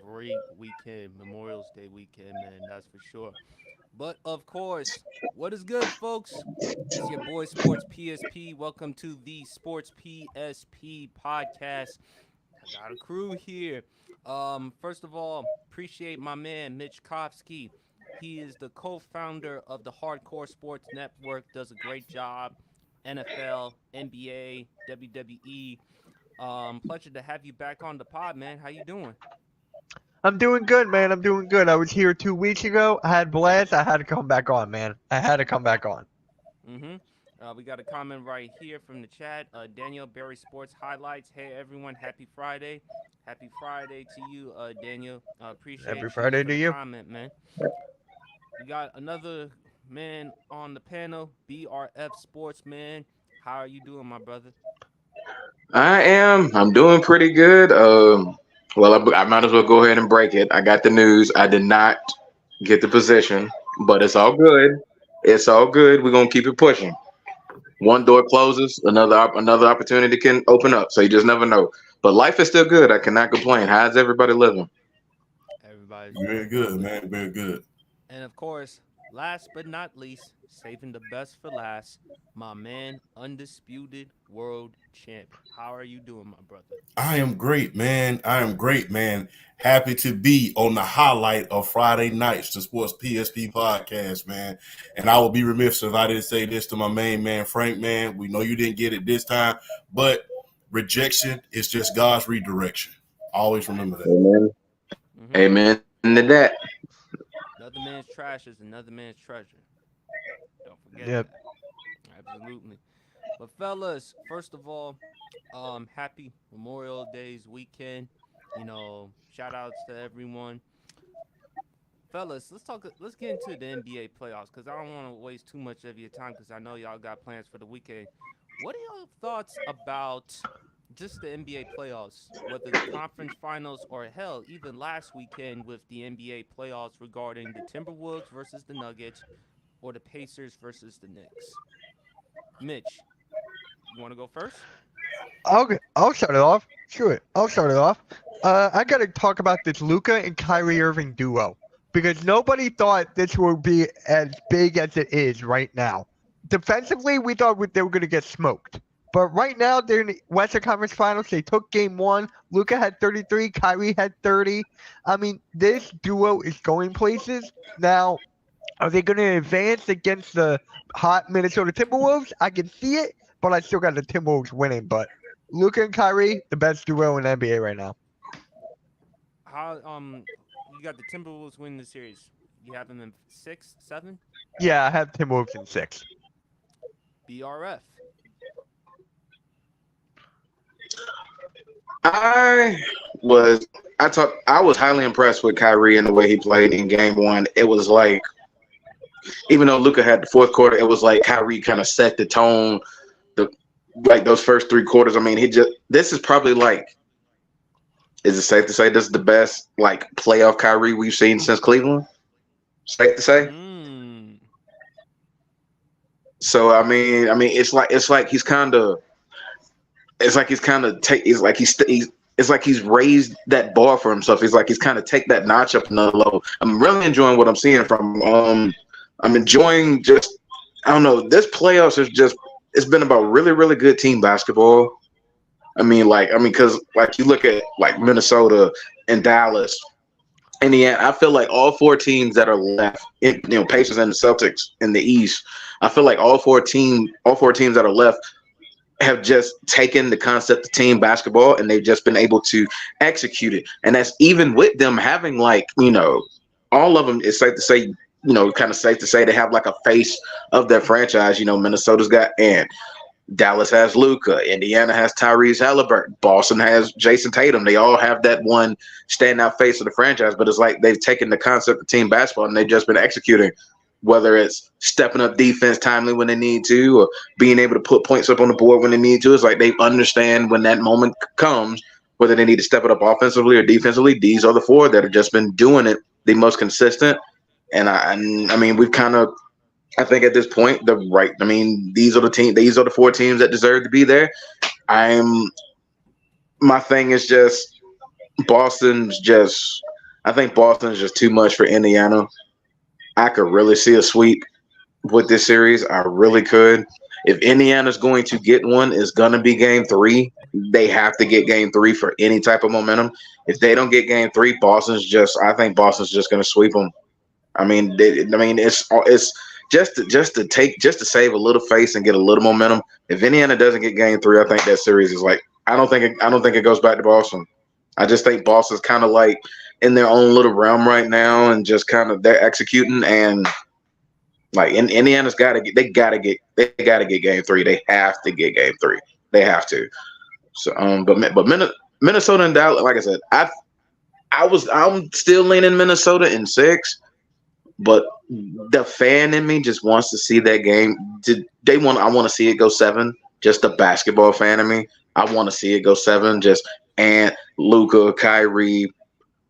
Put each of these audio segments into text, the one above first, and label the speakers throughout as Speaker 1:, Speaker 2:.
Speaker 1: great weekend, Memorial's Day weekend, man. That's for sure. But of course, what is good, folks? It's your boy Sports PSP. Welcome to the Sports PSP podcast. I got a crew here. First of all, appreciate my man Mitch Kofsky. He is the co-founder of the Hardcore Sports Network. Does a great job. NFL, NBA, WWE. Pleasure to have you back on the pod, man. How you doing?
Speaker 2: I'm doing good, man. I'm doing good. I was here 2 weeks ago. I had blast. I had to come back on, man. I had to come back on.
Speaker 1: Mm-hmm. We got a comment right here from the chat. Daniel Berry Sports Highlights. Hey everyone, happy Friday. Happy Friday to you, Daniel.
Speaker 2: Every
Speaker 1: Appreciate you
Speaker 2: Friday
Speaker 1: for
Speaker 2: to
Speaker 1: the
Speaker 2: you.
Speaker 1: comment, man. We got another man on the panel, BRF Sportsman. How are you doing, my brother?
Speaker 3: I am. I'm doing pretty good. Well, I might as well go ahead and break it. I got the news. I did not get the position, but it's all good. It's all good. We're gonna keep it pushing. One door closes, another opportunity can open up. So you just never know. But life is still good. I cannot complain. How's everybody living?
Speaker 1: Everybody's
Speaker 4: Very
Speaker 1: doing
Speaker 4: good,
Speaker 1: good.
Speaker 4: man. Very good.
Speaker 1: And of course, last but not least, saving the best for last, my man, undisputed world champ. How are you doing, my brother?
Speaker 4: I am great, man. I am great, man. Happy to be on the highlight of Friday nights, the Sports PSP podcast, man. And I would be remiss if I didn't say this to my main man, Frank, man. We know you didn't get it this time, but rejection is just God's redirection. Always remember that.
Speaker 3: Amen.
Speaker 1: Mm-hmm.
Speaker 3: Amen to that.
Speaker 1: Another man's trash is another man's treasure. Don't forget
Speaker 2: Yep.
Speaker 1: that. Absolutely. But fellas, first of all, happy Memorial Days weekend. Shout outs to everyone. Fellas, let's get into the NBA playoffs because I don't want to waste too much of your time because I know y'all got plans for the weekend. What are your thoughts about just the NBA playoffs, whether the conference finals or hell, even last weekend with the NBA playoffs regarding the Timberwolves versus the Nuggets or the Pacers versus the Knicks? Mitch, you want to go first?
Speaker 2: I'll start it off. Sure, I'll start it off. I gotta talk about this Luca and Kyrie Irving duo because nobody thought this would be as big as it is right now. Defensively, we thought they were gonna get smoked, but right now they're in the Western Conference Finals. They took Game One. Luca had 33. Kyrie had 30. I mean, this duo is going places now. Are they going to advance against the hot Minnesota Timberwolves? I can see it, but I still got the Timberwolves winning. But Luka and Kyrie, the best duo in the NBA right now.
Speaker 1: How you got the Timberwolves winning the series? You have them in 6, 7?
Speaker 2: Yeah, I have Timberwolves in 6.
Speaker 1: BRF.
Speaker 3: I I was highly impressed with Kyrie and the way he played in game one. It was like even though Luca had the fourth quarter, it was like Kyrie kind of set the tone. The like those first 3 quarters. I mean, this is probably like, is it safe to say this is the best like playoff Kyrie we've seen since Cleveland? Safe to say.
Speaker 1: Mm.
Speaker 3: So I mean, it's like he's kind of it's like he's raised that bar for himself. He's kind of take that notch up another level. I'm really enjoying what I'm seeing from him. I'm enjoying just I don't know. This playoffs is just it's been about really really good team basketball. Because like you look at like Minnesota and Dallas, Indiana. I feel like all 4 teams that are left, Pacers and the Celtics in the East. I feel like all four teams that are left have just taken the concept of team basketball and they've just been able to execute it. And that's even with them having all of them, it's safe to say, kind of safe to say they have like a face of their franchise. Minnesota's got and Dallas has Luka, Indiana has Tyrese Halliburton, Boston has Jason Tatum. They all have that one standout face of the franchise, but it's like they've taken the concept of team basketball and they've just been executing, whether it's stepping up defense timely when they need to or being able to put points up on the board when they need to. It's like they understand when that moment comes, whether they need to step it up offensively or defensively. These are the 4 that have just been doing it the most consistent. And I mean, we've kind of, I think at this point, these are the 4 teams that deserve to be there. My thing is just Boston's just. I think Boston's just too much for Indiana. I could really see a sweep with this series. I really could. If Indiana's going to get one, it's gonna be Game 3. They have to get Game 3 for any type of momentum. If they don't get Game 3, Boston's just. I think Boston's just gonna sweep them. It's just to save a little face and get a little momentum. If Indiana doesn't get Game 3, I think that series is like. I don't think it goes back to Boston. I just think Boston's kind of like in their own little realm right now, and just kind of they're executing, and like Indiana's they gotta get Game 3. They have to get Game 3. They have to. So Minnesota and Dallas, like I said, I'm still leaning Minnesota in 6, but the fan in me just wants to see that game. I want to see it go 7. Just the basketball fan in me, I want to see it go 7. Just and Luka, Kyrie,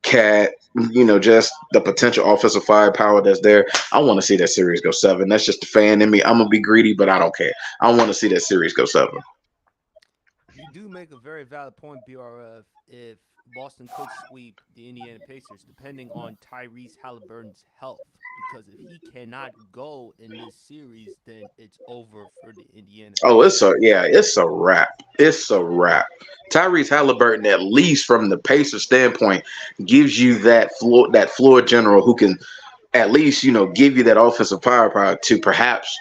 Speaker 3: Cat, just the potential offensive firepower that's there. I want to see that series go 7. That's just the fan in me. I'm gonna be greedy, but I don't care. I want to see that series go 7.
Speaker 1: You do make a very valid point, BRF. If Boston could sweep the Indiana Pacers, depending on Tyrese Halliburton's health, because if he cannot go in this series, then it's over for the Indiana
Speaker 3: Oh,
Speaker 1: Pacers.
Speaker 3: it's a wrap. It's a wrap. Tyrese Halliburton, at least from the Pacers standpoint, gives you that floor general who can at least give you that offensive firepower to perhaps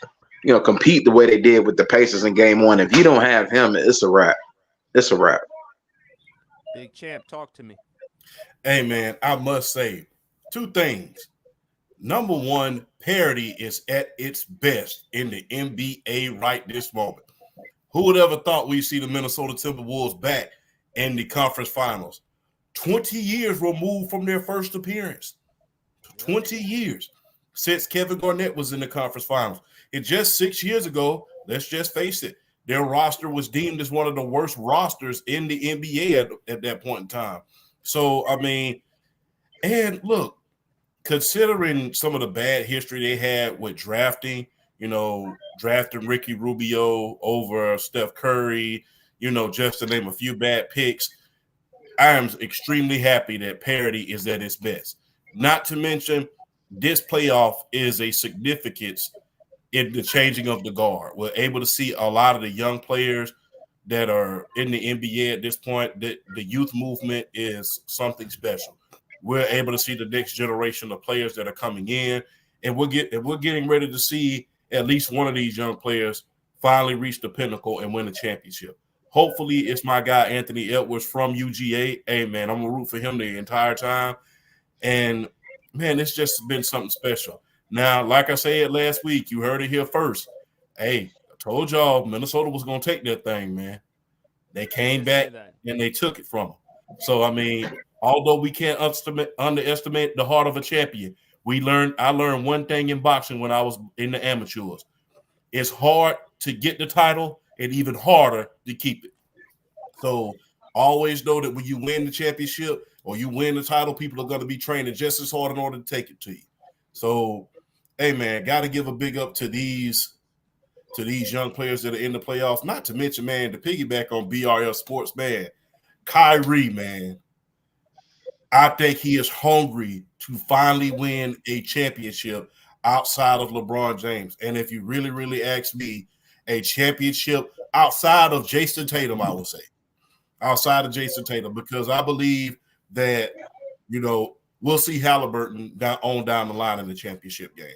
Speaker 3: compete the way they did with the Pacers in Game 1. If you don't have him, it's a wrap. It's a wrap.
Speaker 1: Big Champ, talk to me.
Speaker 4: Hey, man, I must say 2 things. Number one, parity is at its best in the NBA right this moment. Who would ever thought we'd see the Minnesota Timberwolves back in the conference finals? 20 years removed from their first appearance. 20 years since Kevin Garnett was in the conference finals. And just 6 years ago, let's just face it, their roster was deemed as one of the worst rosters in the NBA at that point in time. So, and look, considering some of the bad history they had with drafting, drafting Ricky Rubio over Steph Curry, just to name a few bad picks, I am extremely happy that parity is at its best. Not to mention, this playoff is a significance in the changing of the guard. We're able to see a lot of the young players that are in the NBA at this point. The youth movement is something special. We're able to see the next generation of players that are coming in, and we're getting ready to see at least one of these young players finally reach the pinnacle and win a championship. Hopefully, it's my guy Anthony Edwards from UGA. Hey, man, I'm gonna root for him the entire time. And man, it's just been something special. Now, like I said last week, you heard it here first. Hey, I told y'all Minnesota was gonna take that thing, man. They came back and they took it from them. So although we can't underestimate the heart of a champion, I learned one thing in boxing when I was in the amateurs. It's hard to get the title and even harder to keep it. So always know that when you win the championship or you win the title, people are going to be training just as hard in order to take it to you. So, hey, man, got to give a big up to these young players that are in the playoffs. Not to mention, man, to piggyback on BRL Sports, man, Kyrie, man, I think he is hungry to finally win a championship outside of LeBron James. And if you really, really ask me, a championship outside of Jason Tatum, I would say. Outside of Jason Tatum, because I believe that, we'll see Halliburton down the line in the championship game.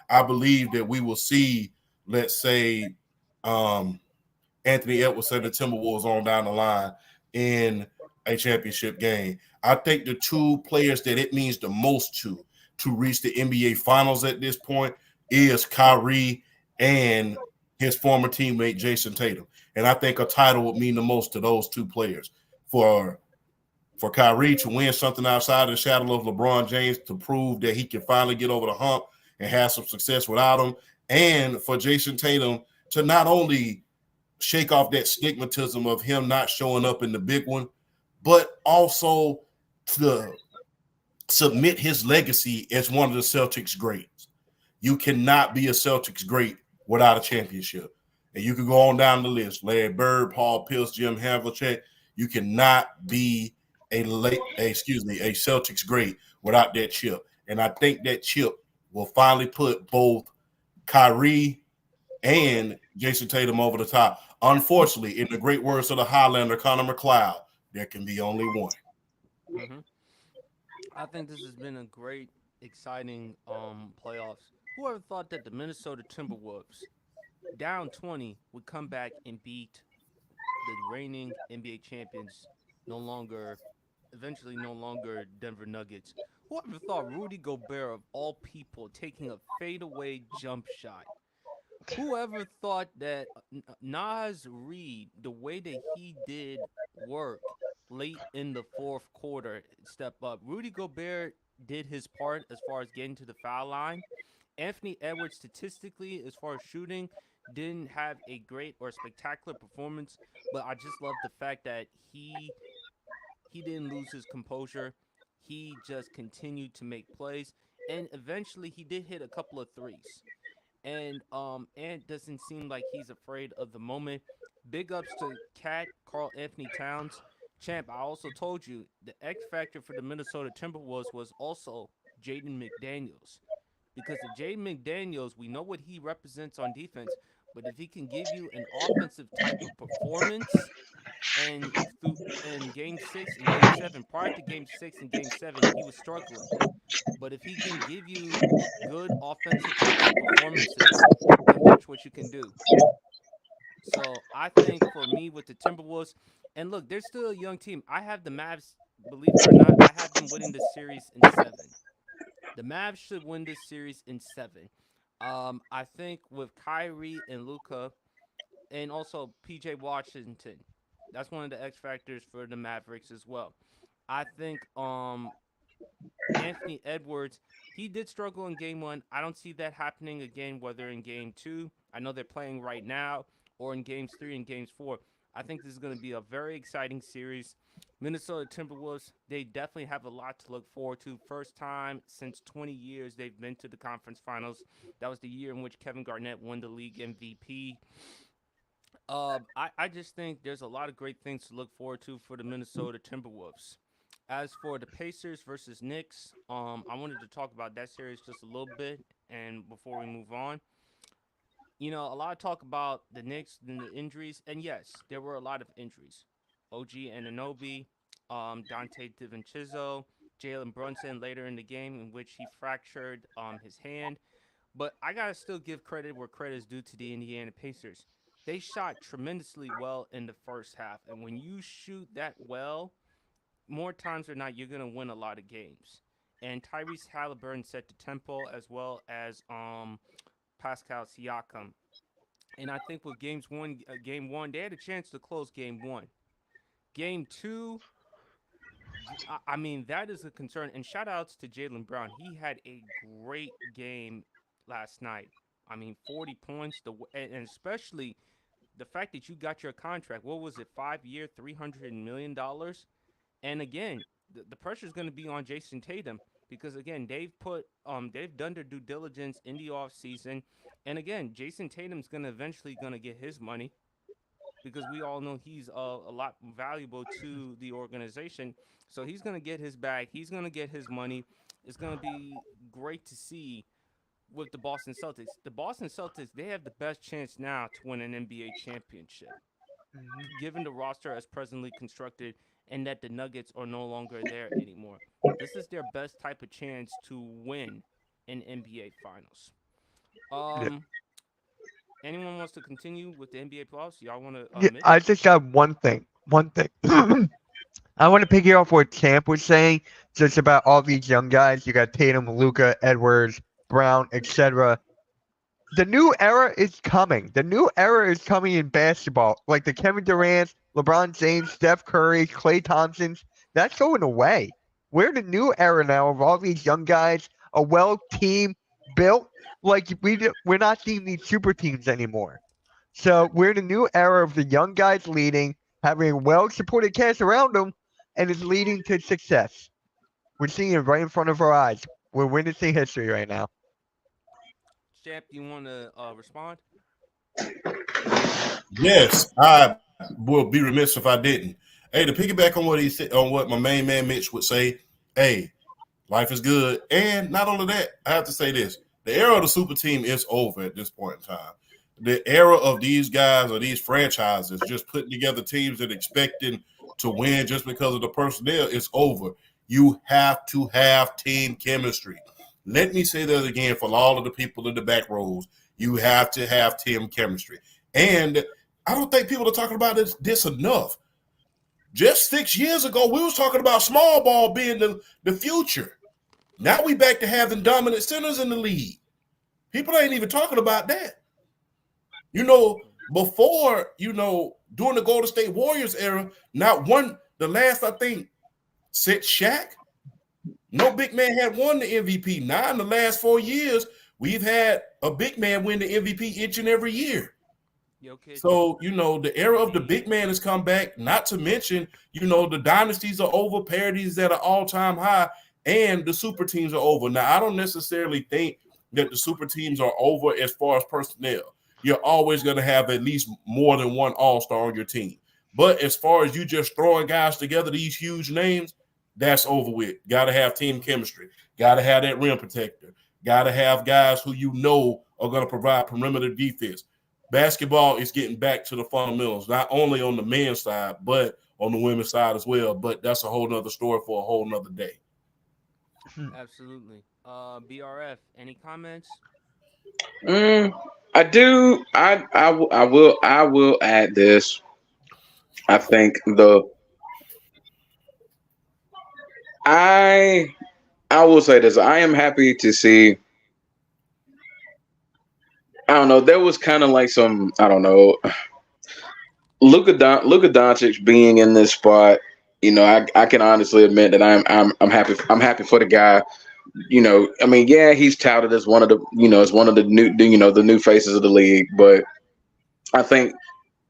Speaker 4: I believe that we will see, let's say, Anthony Edwards and the Timberwolves on down the line in a championship game. I think the 2 players that it means the most to reach the NBA Finals at this point is Kyrie and his former teammate Jason Tatum. And I think a title would mean the most to those 2 players. For Kyrie to win something outside of the shadow of LeBron James, to prove that he can finally get over the hump and have some success without him, and for Jason Tatum to not only shake off that stigmatism of him not showing up in the big one, but also to submit his legacy as one of the Celtics greats. You cannot be a Celtics great without a championship. And you can go on down the list. Larry Bird, Paul Pierce, Jim Havlicek. You cannot be a Celtics great without that chip. And I think that chip will finally put both Kyrie and Jason Tatum over the top. Unfortunately, in the great words of the Highlander, Connor McLeod, there can be only one.
Speaker 1: Hmm. I think this has been a great, exciting playoffs. Whoever thought that the Minnesota Timberwolves, down 20, would come back and beat the reigning NBA champions, no longer, eventually no longer Denver Nuggets? Whoever thought Rudy Gobert, of all people, taking a fadeaway jump shot? Whoever thought that Nas Reed, the way that he did work late in the fourth quarter, step up? Rudy Gobert did his part as far as getting to the foul line. Anthony Edwards, statistically, as far as shooting, didn't have a great or spectacular performance, but I just love the fact that he didn't lose his composure. He just continued to make plays, and eventually he did hit a couple of threes. And doesn't seem like he's afraid of the moment. Big ups to Cat Carl Anthony Towns. Champ, I also told you the X factor for the Minnesota Timberwolves was also Jaden McDaniels. Because of Jaden McDaniels, we know what he represents on defense, but if he can give you an offensive type of performance, and through in game 6 and game 7, prior to game 6 and game 7, he was struggling. But if he can give you good offensive types of performances, then watch what you can do. So I think for me with the Timberwolves, and look, they're still a young team. I have the Mavs, believe it or not, I have them winning this series in 7. The Mavs should win this series in 7. I think with Kyrie and Luca, and also PJ Washington, that's one of the X factors for the Mavericks as well. I think Anthony Edwards, he did struggle in game 1. I don't see that happening again, whether in game 2, I know they're playing right now, or in games 3 and games 4. I think this is going to be a very exciting series. Minnesota Timberwolves, they definitely have a lot to look forward to. First time since 20 years they've been to the conference finals. That was the year in which Kevin Garnett won the league MVP. I just think there's a lot of great things to look forward to for the Minnesota Timberwolves. As for the Pacers versus Knicks, I wanted to talk about that series just a little bit, and before we move on, a lot of talk about the Knicks and the injuries, and yes, there were a lot of injuries. OG Ananobi, Dante DiVincenzo, Jalen Brunson later in the game, in which he fractured his hand. But I gotta still give credit where credit is due to the Indiana Pacers. They shot tremendously well in the first half, and when you shoot that well, more times than not, you're gonna win a lot of games. And Tyrese Halliburton set the tempo as well as Pascal Siakam. And I think with game one, they had a chance to close game one. Game two, I mean, that is a concern. And shout outs to Jalen Brown. He had a great game last night. I mean, 40 points, and especially the fact that you got your contract. What was it, 5 year, $300 million? And again, the pressure is going to be on Jason Tatum because again they've done their due diligence in the off season, and again Jason Tatum's going to eventually going to get his money because we all know he's a lot valuable to the organization. So he's going to get his bag. He's going to get his money. It's going to be great to see with the Boston Celtics. The Boston Celtics, they have the best chance now to win an NBA championship given the roster as presently constructed and that the Nuggets are no longer there anymore. This is their best type of chance to win an NBA Finals.
Speaker 2: Yeah.
Speaker 1: Um, anyone wants to continue with the NBA playoffs? Y'all want to,
Speaker 2: Yeah, I
Speaker 1: Mitch?
Speaker 2: just got one thing. One thing. I want to pick off what Champ was saying, just about all these young guys. You got Tatum, Luca, Edwards, Brown, etc. The new era is coming. The new era is coming in basketball. Like the Kevin Durant, LeBron James, Steph Curry, Klay Thompsons. That's going away. We're in the new era now of all these young guys, a well team built. Like we're not seeing these super teams anymore. So we're in a new era of the young guys leading, having a well-supported cast around them, and it's leading to success. We're seeing it right in front of our eyes. We're witnessing history right now.
Speaker 1: Champ, do you want to respond?
Speaker 4: Yes, I will be remiss if I didn't. Hey, to piggyback on what he said, on what my main man Mitch would say, hey, life is good. And not only that, I have to say this. The era of the super team is over at this point in time. The era of these guys or these franchises just putting together teams and expecting to win just because of the personnel is over. You have to have team chemistry. Let me say that again for all of the people in the back rows. You have to have team chemistry. And I don't think people are talking about this enough. Just 6 years ago, we was talking about small ball being the future. Now we back to having dominant centers in the league. People ain't even talking about that. Before, during the Golden State Warriors era, the last, I think, since Shaq, no big man had won the MVP. Now in the last 4 years, we've had a big man win the MVP each and every year. So, the era of the big man has come back, not to mention, the dynasties are over, parities at an all-time high, and the super teams are over. Now, I don't necessarily think that the super teams are over as far as personnel. You're always going to have at least more than one all-star on your team. But as far as you just throwing guys together, these huge names, that's over with. Got to have team chemistry. Got to have that rim protector. Got to have guys who are going to provide perimeter defense. Basketball is getting back to the fundamentals, not only on the men's side, but on the women's side as well. But that's a whole nother story for a whole nother day.
Speaker 1: Absolutely. BRF, any comments?
Speaker 3: I do. I will add this. I think I will say this. I am happy to see. I don't know. There was kind of like some. I don't know. Luka Doncic being in this spot. I can honestly admit that I'm happy. I'm happy for the guy. I mean, yeah, he's touted as one of the new, the new faces of the league. But I think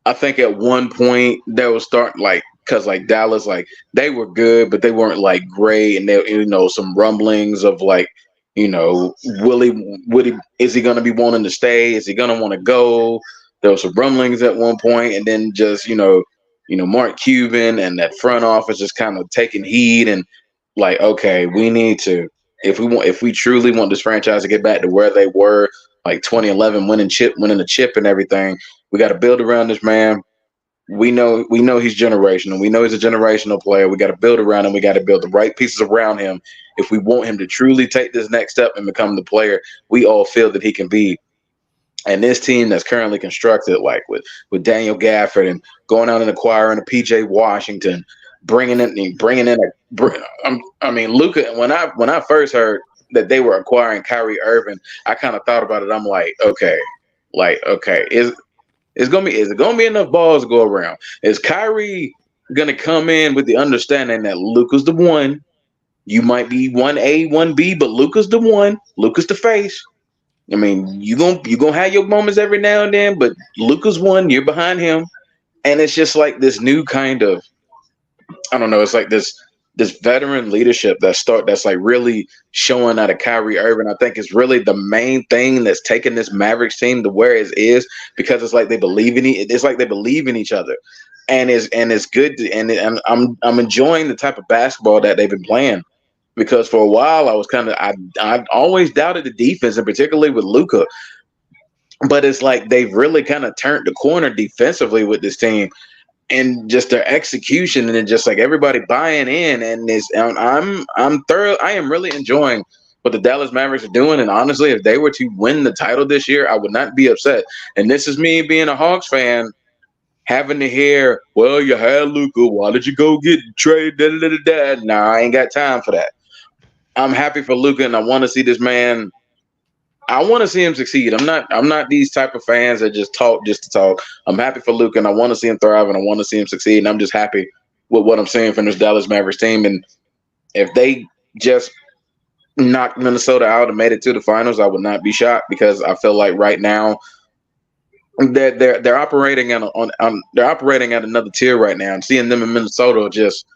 Speaker 3: at one point there was because like Dallas, like they were good, but they weren't like great, and there, some rumblings of like, Willie, is he going to be wanting to stay? Is he going to want to go? There was some rumblings at one point, and then just Mark Cuban and that front office just kind of taking heed and like, okay, we need to if we truly want this franchise to get back to where they were like 2011, winning the chip and everything, we got to build around this man. We know he's generational. We know he's a generational player. We got to build around him. We got to build the right pieces around him if we want him to truly take this next step and become the player we all feel that he can be. And this team that's currently constructed, like with Daniel Gafford and going out and acquiring a PJ Washington, bringing in Luka. When I first heard that they were acquiring Kyrie Irving, I kind of thought about it. I'm like, okay, is it gonna be enough balls to go around? Is Kyrie gonna come in with the understanding that Luka's the one? You might be 1A, 1B, but Luka's the one. Luka's the face. I mean, you gonna have your moments every now and then, but Luka's one. You're behind him, and it's just like this new kind of, I don't know. It's like this veteran leadership that's like really showing out of Kyrie Irving. I think is really the main thing that's taking this Mavericks team to where it is, because it's like they believe in it's like they believe in each other, and it's good and I'm enjoying the type of basketball that they've been playing. Because for a while I was I always doubted the defense, and particularly with Luka. But it's like they've really kind of turned the corner defensively with this team, and just their execution, and then just like everybody buying in. And I am really enjoying what the Dallas Mavericks are doing. And honestly, if they were to win the title this year, I would not be upset. And this is me being a Hawks fan, having to hear, well, you had Luka, why did you go get traded? Nah, I ain't got time for that. I'm happy for Luka, and I want to see this man. I want to see him succeed. I'm not these type of fans that just talk just to talk. I'm happy for Luka, and I want to see him thrive, and I want to see him succeed. And I'm just happy with what I'm seeing from this Dallas Mavericks team. And if they just knocked Minnesota out and made it to the finals, I would not be shocked, because I feel like right now they're operating they're operating at another tier right now. And seeing them in Minnesota, just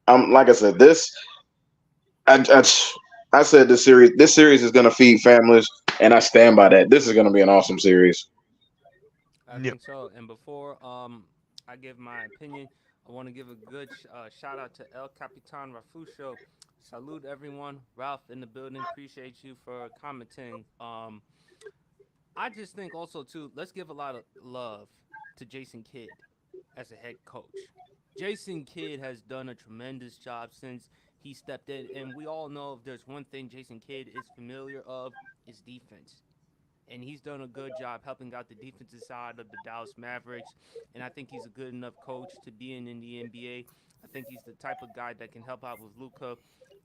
Speaker 3: like I said, I said this series is going to feed families, and I stand by that. This is going to be an awesome series.
Speaker 1: I think so. And before I give my opinion, I want to give a good shout out to El Capitan Rafusho. Salute everyone. Ralph in the building. Appreciate you for commenting. I just think also too, let's give a lot of love to Jason Kidd as a head coach. Jason Kidd has done a tremendous job since he stepped in, and we all know if there's one thing Jason Kidd is familiar of, is defense. And he's done a good job helping out the defensive side of the Dallas Mavericks. And I think he's a good enough coach to be in the NBA. I think he's the type of guy that can help out with Luka.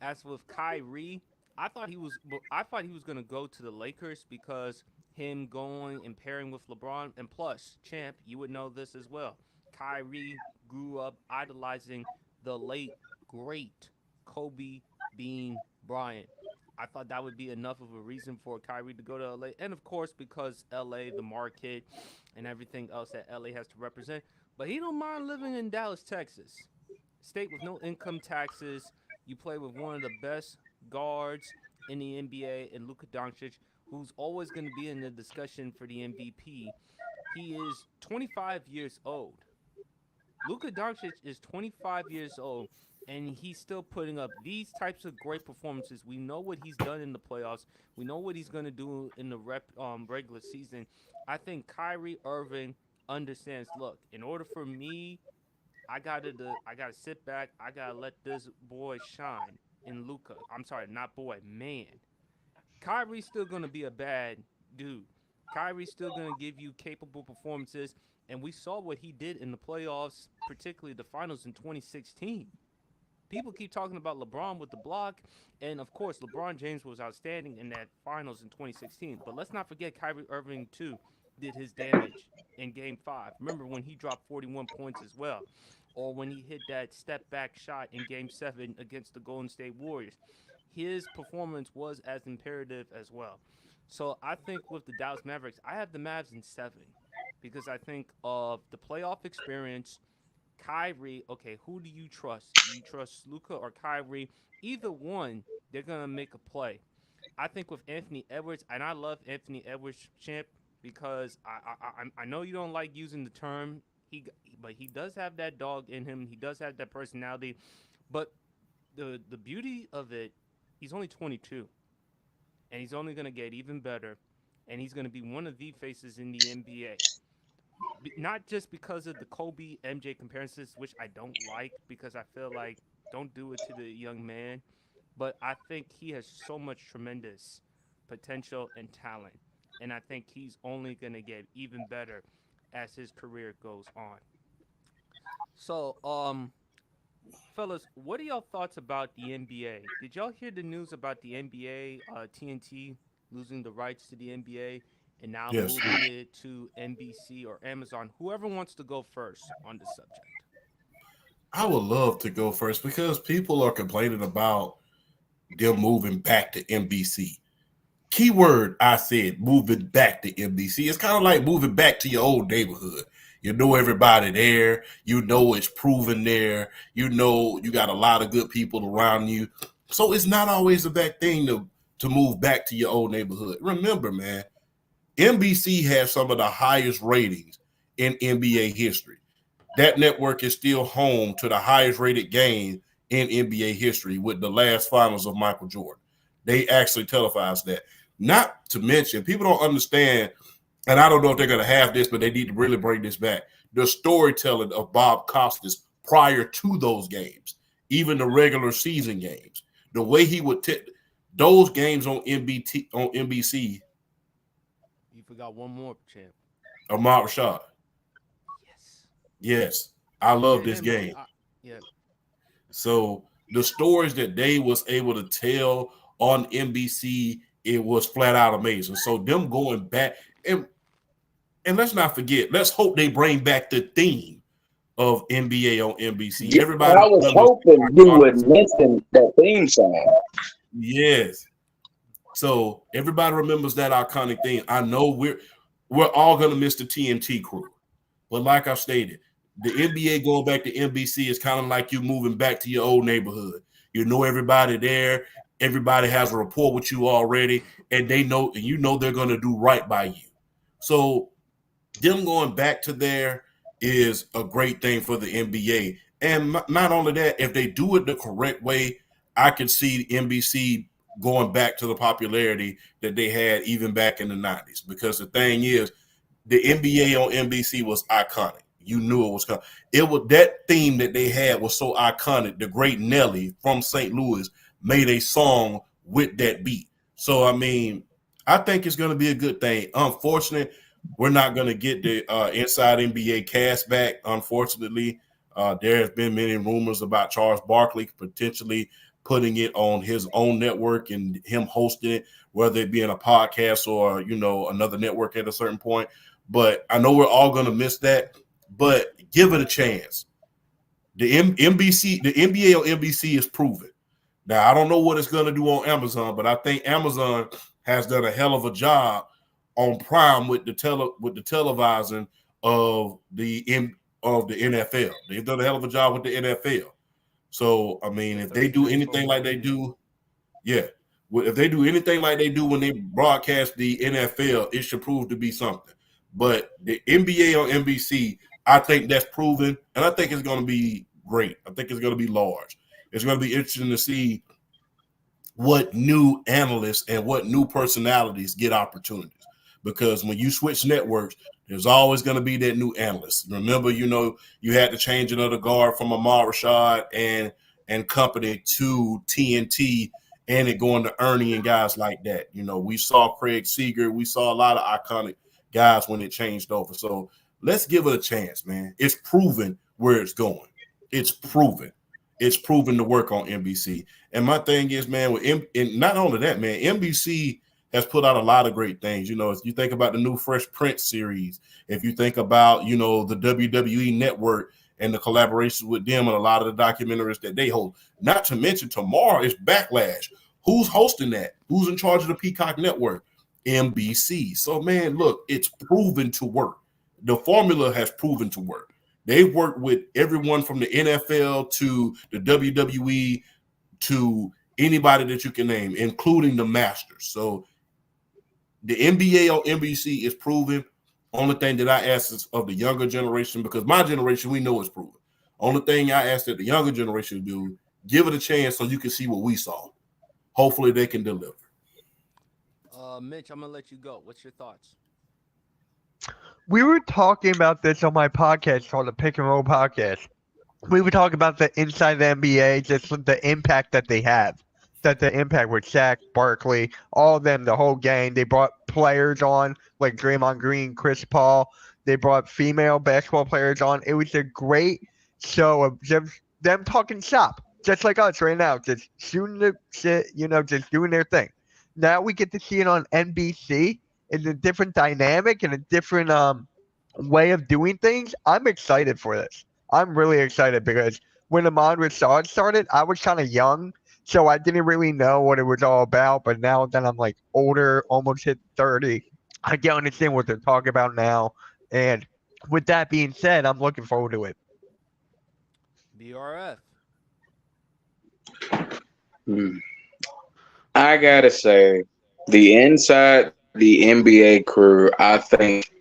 Speaker 1: As with Kyrie, I thought he was going to go to the Lakers because him going and pairing with LeBron, and plus, champ, you would know this as well. Kyrie grew up idolizing the late great Kobe Bean Bryant. I thought that would be enough of a reason for Kyrie to go to LA. And of course, because LA, the market, and everything else that LA has to represent. But he don't mind living in Dallas, Texas. State with no income taxes. You play with one of the best guards in the NBA, and Luka Doncic, who's always going to be in the discussion for the MVP. He is 25 years old. Luka Doncic is 25 years old, and he's still putting up these types of great performances. We know what he's done in the playoffs. We know what he's going to do in the regular season. I think Kyrie Irving understands. Look, in order for me, I gotta sit back. I gotta let this boy shine. In Luka, I'm sorry, not boy, man. Kyrie's still gonna be a bad dude. Kyrie's still gonna give you capable performances, and we saw what he did in the playoffs, particularly the finals in 2016. People keep talking about LeBron with the block, and of course, LeBron James was outstanding in that finals in 2016. But let's not forget Kyrie Irving too did his damage in Game Five. Remember when he dropped 41 points as well, or when he hit that step back shot in Game Seven against the Golden State Warriors. His performance was as imperative as well. So I think with the Dallas Mavericks, I have the Mavs in seven because I think of the playoff experience. Kyrie, okay, who do you trust? Do you trust Luca or Kyrie? Either one, they're gonna make a play. I think with Anthony Edwards, and I love Anthony Edwards, champ, because I know you don't like using the term but he does have that dog in him. He does have that personality. But the beauty of it, he's only 22, and he's only gonna get even better, and he's gonna be one of the faces in the NBA. Not just because of the Kobe MJ comparisons, which I don't like because I feel like don't do it to the young man, but I think he has so much tremendous potential and talent, and I think he's only gonna get even better as his career goes on. So, fellas, what are y'all thoughts about the NBA? Did y'all hear the news about the NBA, TNT losing the rights to the NBA and now
Speaker 4: Yes.
Speaker 1: moving it to NBC or Amazon? Whoever wants to go first on the subject.
Speaker 4: I would love to go first because people are complaining about them moving back to NBC. Keyword I said, moving back to NBC. It's kind of like moving back to your old neighborhood. You know everybody there. You know it's proven there. You know you got a lot of good people around you. So it's not always a bad thing to move back to your old neighborhood. Remember, man, NBC has some of the highest ratings in NBA history. That network is still home to the highest rated game in NBA history with the last finals of Michael Jordan. They actually televised that. Not to mention, people don't understand, and I don't know if they're going to have this, but they need to really bring this back. The storytelling of Bob Costas prior to those games, even the regular season games, the way he would those games on NBC.
Speaker 1: You forgot one more, champ.
Speaker 4: Ahmad Rashad.
Speaker 1: Yes.
Speaker 4: Yes, I love
Speaker 1: Yeah,
Speaker 4: this
Speaker 1: him.
Speaker 4: game.
Speaker 1: Yeah.
Speaker 4: So the stories that they was able to tell on NBC, it was flat out amazing. So them going back and let's not forget, let's hope they bring back the theme of NBA on NBC.
Speaker 3: Yeah,
Speaker 4: Everybody
Speaker 3: I was
Speaker 4: remembers
Speaker 3: hoping you would mention that theme song.
Speaker 4: yes. So everybody remembers that iconic thing. I know we're all gonna miss the TNT crew. But like I stated, the NBA going back to NBC is kind of like you moving back to your old neighborhood. You know everybody there. Everybody has a rapport with you already, and they know, and you know they're going to do right by you. So them going back to there is a great thing for the NBA. And not only that, if they do it the correct way, I can see NBC going back to the popularity that they had even back in the 90s. Because the thing is, the NBA on NBC was iconic. You knew it was coming. It was that theme that they had was so iconic. The great Nelly from St. Louis made a song with that beat. So I mean, I think it's going to be a good thing. Unfortunately, we're not going to get the Inside NBA cast back. Unfortunately, there has been many rumors about Charles Barkley potentially putting it on his own network and him hosting it, whether it be in a podcast or another network at a certain point. But I know we're all going to miss that. But give it a chance. The NBC, the NBA on NBC is proven. Now I don't know what it's going to do on Amazon, but I think Amazon has done a hell of a job on Prime with the televising of the NFL. They've done a hell of a job with the NFL. So I mean, if they do anything like they do, yeah. If they do anything like they do when they broadcast the NFL, it should prove to be something. But the NBA on NBC, I think that's proven, and I think it's going to be great. I think it's going to be large. It's going to be interesting to see what new analysts and what new personalities get opportunities. Because when you switch networks, there's always going to be that new analyst. Remember, you had to change another guard from Ahmad Rashad and company to TNT, and it going to Ernie and guys like that. We saw Craig Seager. We saw a lot of iconic guys when it changed over. So let's give it a chance, man. It's proven where it's going. It's proven. It's proven to work on NBC. And my thing is, man, and not only that, man, NBC has put out a lot of great things. If you think about the new Fresh Prince series, if you think about, the WWE Network and the collaborations with them and a lot of the documentaries that they hold, not to mention tomorrow is Backlash. Who's hosting that? Who's in charge of the Peacock Network? NBC. So, man, look, it's proven to work. The formula has proven to work. They've worked with everyone from the NFL to the WWE to anybody that you can name, including the Masters. So the NBA on NBC is proven. Only thing that I ask is of the younger generation, because my generation, we know it's proven. Only thing I ask that the younger generation do, give it a chance so you can see what we saw. Hopefully they can deliver.
Speaker 1: Mitch, I'm going to let you go. What's your thoughts?
Speaker 2: We were talking about this on my podcast called the Pick and Roll Podcast. We were talking about the inside the NBA, just the impact that they have. That the impact with Shaq, Barkley, all of them, the whole gang. They brought players on like Draymond Green, Chris Paul. They brought female basketball players on. It was a great show of them talking shop, just like us right now, just shooting the shit, just doing their thing. Now we get to see it on NBC. It's a different dynamic and a different way of doing things. I'm excited for this. I'm really excited because when Ahmad Rashad started, I was kind of young, so I didn't really know what it was all about. But now that I'm like older, almost hit 30, I can understand what they're talking about now. And with that being said, I'm looking forward to it.
Speaker 1: BRF.
Speaker 3: I gotta say, the inside the NBA crew, I think,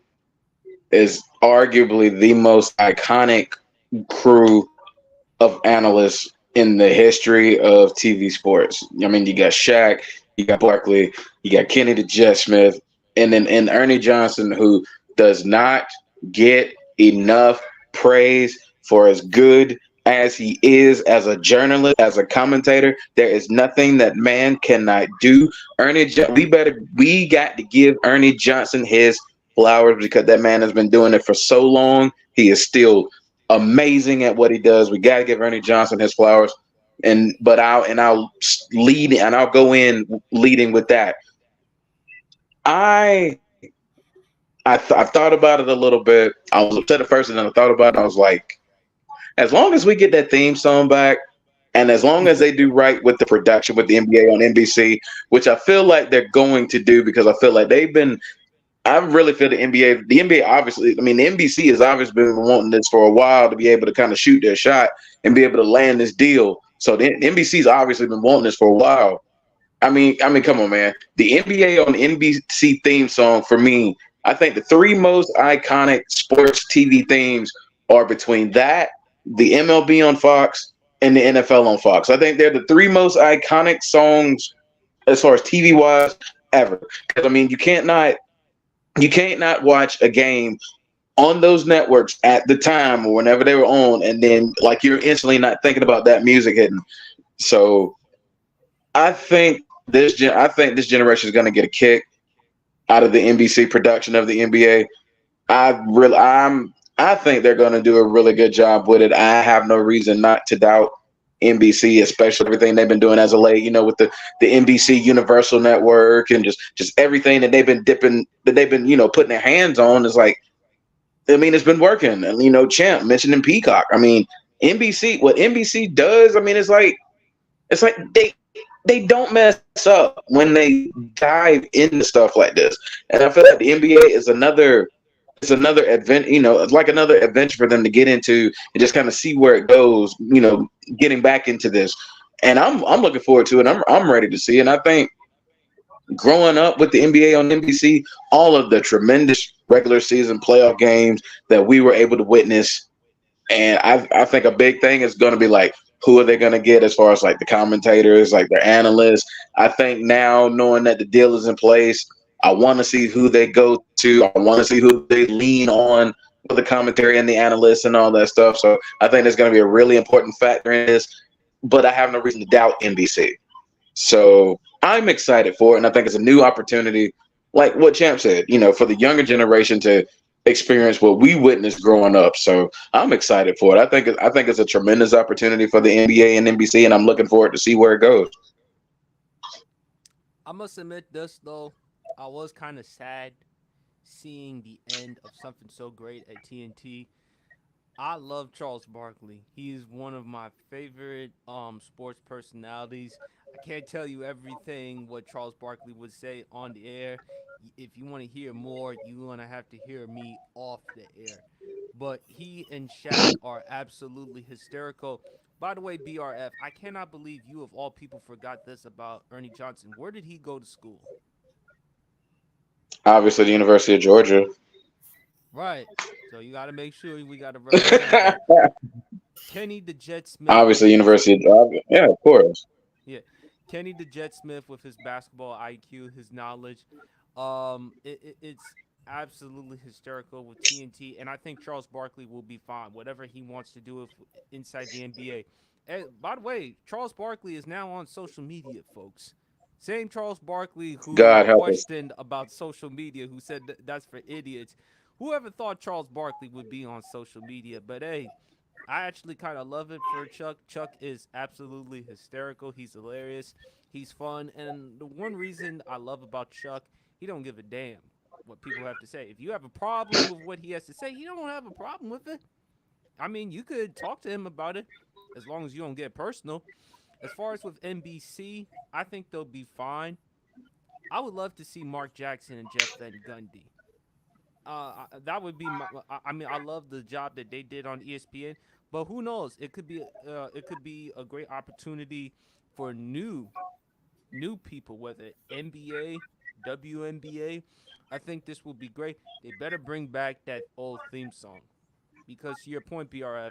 Speaker 3: is arguably the most iconic crew of analysts in the history of TV sports. I mean, you got Shaq, you got Barkley, you got Kenny the Jet Smith, and then Ernie Johnson, who does not get enough praise for as good as he is as a journalist, as a commentator. There is nothing that man cannot do. We got to give Ernie Johnson his flowers because that man has been doing it for so long. He is still amazing at what he does. We got to give Ernie Johnson his flowers. I'll go in leading with that. I thought about it a little bit. I was upset at first, and then I thought about it. I was like, as long as we get that theme song back, and as long as they do right with the production with the NBA on NBC, which I feel like they're going to do, because I feel like I really feel the NBA obviously, I mean, the NBC has obviously been wanting this for a while to be able to kind of shoot their shot and be able to land this deal. So the NBC's obviously been wanting this for a while. I mean, come on, man. The NBA on NBC theme song, for me, I think the three most iconic sports TV themes are between that, the MLB on Fox, and the NFL on Fox. I think they're the three most iconic songs as far as TV wise ever. Because I mean, you can't not watch a game on those networks at the time or whenever they were on, and then like you're instantly not thinking about that music hitting. So I think this generation is going to get a kick out of the NBC production of the NBA. I think they're going to do a really good job with it. I have no reason not to doubt NBC, especially everything they've been doing as of late. You know, with the NBC Universal Network and just everything that they've been putting their hands on is like. I mean, it's been working. And Champ mentioning Peacock. I mean, NBC. What NBC does, I mean, it's like they don't mess up when they dive into stuff like this. And I feel like the NBA is another advent. It's like another adventure for them to get into and just kind of see where it goes. Getting back into this, and I'm looking forward to it. I'm ready to see it. And I think growing up with the NBA on NBC, all of the tremendous regular season playoff games that we were able to witness, and I think a big thing is going to be like, who are they going to get as far as like the commentators, like their analysts? I think now knowing that the deal is in place, I want to see who they go to. I want to see who they lean on for the commentary and the analysts and all that stuff. So I think there's going to be a really important factor in this, but I have no reason to doubt NBC. So I'm excited for it, and I think it's a new opportunity, like what Champ said, for the younger generation to experience what we witnessed growing up. So I'm excited for it. I think it's a tremendous opportunity for the NBA and NBC, and I'm looking forward to see where it goes.
Speaker 1: I must admit this though, I was kind of sad seeing the end of something so great at TNT. I love Charles Barkley. He is one of my favorite sports personalities. I can't tell you everything what Charles Barkley would say on the air. If you want to hear more, you're going to have to hear me off the air. But he and Shaq are absolutely hysterical. By the way, BRF, I cannot believe you of all people forgot this about Ernie Johnson. Where did he go to school?
Speaker 3: Obviously, the University of Georgia.
Speaker 1: Right. So you got to make sure we got to represent that. Kenny the Jet Smith.
Speaker 3: Obviously, University of Georgia. Yeah, of course.
Speaker 1: Yeah, Kenny the Jet Smith with his basketball IQ, his knowledge. It's absolutely hysterical with TNT, and I think Charles Barkley will be fine. Whatever he wants to do inside the NBA. And by the way, Charles Barkley is now on social media, folks. Same Charles Barkley who
Speaker 3: God help us.
Speaker 1: questioned about social media, who said that's for idiots. Whoever thought Charles Barkley would be on social media? But hey, I actually kind of love it for Chuck. Chuck is absolutely hysterical. He's hilarious. He's fun. And the one reason I love about Chuck, he don't give a damn what people have to say. If you have a problem with what he has to say, he don't have a problem with it. I mean, you could talk to him about it as long as you don't get personal. As far as with NBC, I think they'll be fine. I would love to see Mark Jackson and Jeff Van Gundy. That would be I mean, I love the job that they did on ESPN, but who knows? It could be a great opportunity for new people, whether NBA, WNBA. I think this will be great. They better bring back that old theme song because to your point, BRF,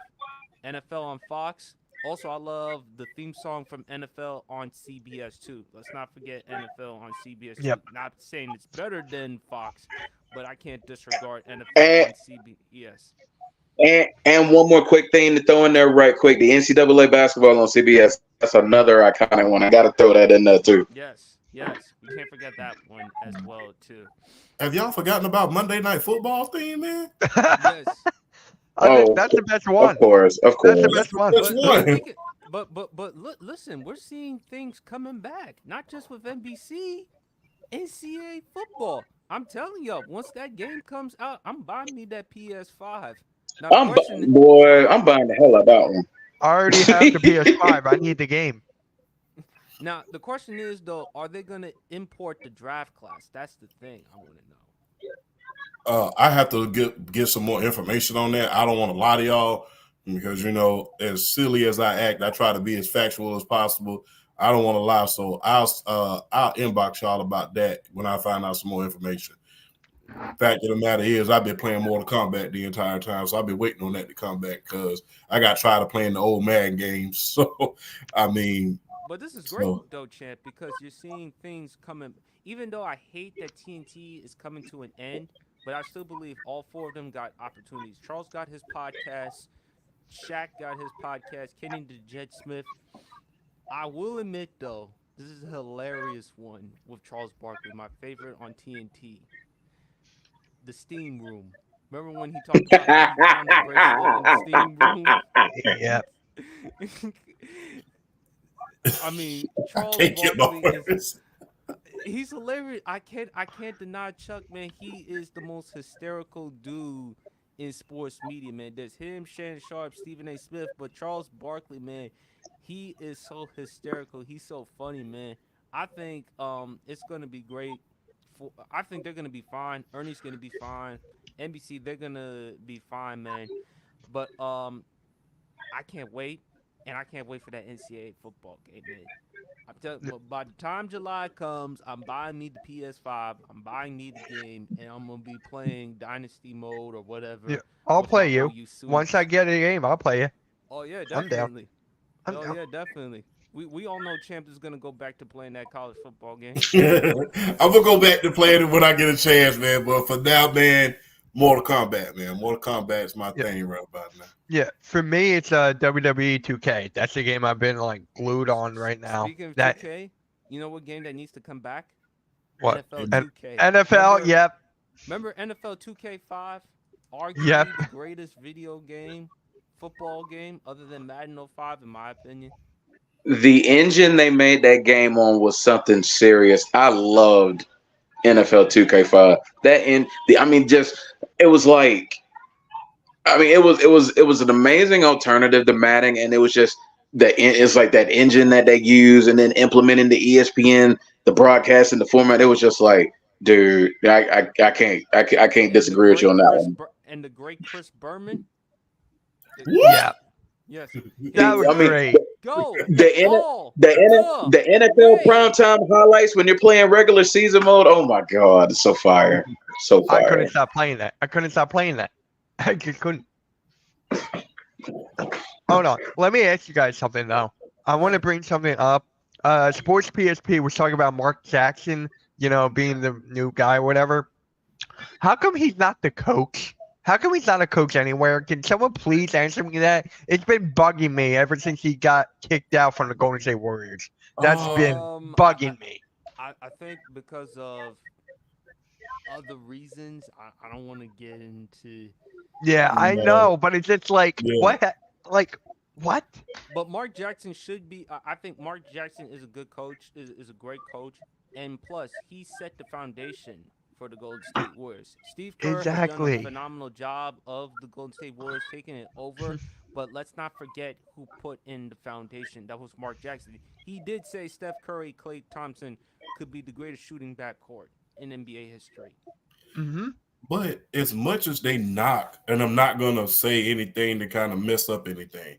Speaker 1: NFL on Fox. Also, I love the theme song from NFL on CBS too. Let's not forget NFL on CBS too.
Speaker 2: Yep.
Speaker 1: Not saying it's better than Fox, but I can't disregard NFL
Speaker 3: And
Speaker 1: on CBS.
Speaker 3: and one more quick thing to throw in there, right quick. The NCAA basketball on CBS. That's another iconic one. I got to throw that in there too.
Speaker 1: Yes, we can't forget that one as well too.
Speaker 4: Have y'all forgotten about Monday Night Football theme, man?
Speaker 1: Yes,
Speaker 2: I think
Speaker 3: Oh,
Speaker 2: that's the best one.
Speaker 3: of course, of
Speaker 2: That's the
Speaker 3: course.
Speaker 2: best one.
Speaker 4: That's one.
Speaker 1: listen, we're seeing things coming back, not just with NBC, NCAA football. I'm telling y'all, once that game comes out, I'm buying me that PS5. Now the question,
Speaker 3: I'm buying the hell out of that one.
Speaker 2: I already have the PS5. I need the game.
Speaker 1: now the question is though, are they gonna import the draft class? That's the thing I want to know.
Speaker 4: I have to get some more information on that. I don't want to lie to y'all because as silly as I act, I try to be as factual as possible. I don't want to lie, so I'll inbox y'all about that when I find out some more information. Fact of the matter is, I've been playing Mortal Kombat the entire time, so I've been waiting on that to come back because I got tired of playing the old Madden games. So, I mean,
Speaker 1: But this is great
Speaker 4: so
Speaker 1: though, champ, because you're seeing things coming. Even though I hate that TNT is coming to an end, but I still believe all four of them got opportunities. Charles got his podcast. Shaq got his podcast. Kenny the Jet Smith. I will admit though, this is a hilarious one with Charles Barkley, my favorite on TNT. The steam room. Remember when he talked about how he found the bracelet in the steam room?
Speaker 2: Yeah.
Speaker 1: I mean,
Speaker 4: I
Speaker 1: Charles
Speaker 4: can't get my
Speaker 1: Barkley is
Speaker 4: words.
Speaker 1: he's hilarious. I can't deny Chuck, man. He is the most hysterical dude in sports media, man. There's him, Shannon Sharp, Stephen A. Smith, but Charles Barkley, man, he is so hysterical. He's so funny, man. I think it's gonna be great. I think they're gonna be fine. Ernie's gonna be fine. NBC, they're gonna be fine, man. But I can't wait, and I can't wait for that NCAA football game, man. I'm telling you, by the time July comes, I'm buying me the PS5. I'm buying me the game, and I'm gonna be playing Dynasty mode or
Speaker 2: Yeah.
Speaker 1: whatever
Speaker 2: I'll
Speaker 1: with my
Speaker 2: play
Speaker 1: boy
Speaker 2: you. Once I
Speaker 1: Yusuke.
Speaker 2: get a game, I'll play you.
Speaker 1: Oh yeah,
Speaker 2: I'm down.
Speaker 1: definitely.
Speaker 2: I'm
Speaker 1: Oh
Speaker 2: down.
Speaker 1: yeah, definitely. We all know Champ is gonna go back to playing that college football game.
Speaker 4: I'm gonna go back to playing it when I get a chance, man. But for now, man, Mortal Kombat, man. Mortal Kombat is my
Speaker 2: Yeah.
Speaker 4: thing right about now.
Speaker 2: Yeah. For me, it's WWE 2K. That's the game I've been like glued on right now.
Speaker 1: Speaking of
Speaker 2: That
Speaker 1: 2K, you know what game that needs to come back?
Speaker 2: what?
Speaker 1: NFL
Speaker 2: And
Speaker 1: 2K.
Speaker 2: NFL.
Speaker 1: Remember,
Speaker 2: Yep.
Speaker 1: remember NFL 2K5?
Speaker 2: Yep.
Speaker 1: Arguably the greatest video game, football game, other than Madden '05, in my opinion.
Speaker 3: The engine they made that game on was something serious. I loved NFL 2K5. That in the I mean just it was like it was an amazing alternative to Madden, and it was just it's like that engine that they use, and then implementing the ESPN, the broadcast, and the format. It was just like, dude, I can't
Speaker 1: And the
Speaker 3: disagree with you
Speaker 1: great
Speaker 3: on that one.
Speaker 1: And the great Chris Berman.
Speaker 2: Yeah.
Speaker 1: Yes.
Speaker 2: That
Speaker 3: I
Speaker 2: was
Speaker 1: Yes.
Speaker 3: mean,
Speaker 2: great.
Speaker 1: Go.
Speaker 3: the N-
Speaker 1: Ball.
Speaker 3: the NFL
Speaker 1: Wait.
Speaker 3: primetime highlights when you're playing regular season mode. Oh my god, it's so fire, so
Speaker 2: I
Speaker 3: fire.
Speaker 2: couldn't stop playing that. I couldn't stop playing that. I just couldn't. Hold on. Let me ask you guys something though. I want to bring something up. Sports PSP was talking about Mark Jackson, being the new guy or whatever. How come he's not the coach? How come he's not a coach anywhere? Can someone please answer me that? It's been bugging me ever since he got kicked out from the Golden State Warriors. That's been bugging me.
Speaker 1: I think because of other reasons, I don't want to get into.
Speaker 2: Yeah, I
Speaker 4: No.
Speaker 2: know, but it's just like,
Speaker 4: Yeah.
Speaker 2: what? Like, what?
Speaker 1: But Mark Jackson should be. I think Mark Jackson is a good coach. Is a great coach, and plus he set the foundation for the Golden State Warriors. Steve Kerr has done a
Speaker 2: Exactly.
Speaker 1: phenomenal job of the Golden State Warriors taking it over. But let's not forget who put in the foundation. That was Mark Jackson. He did say Steph Curry, Klay Thompson could be the greatest shooting backcourt in NBA history.
Speaker 2: Mm-hmm.
Speaker 4: But as much as they knock, and I'm not gonna say anything to kind of mess up anything,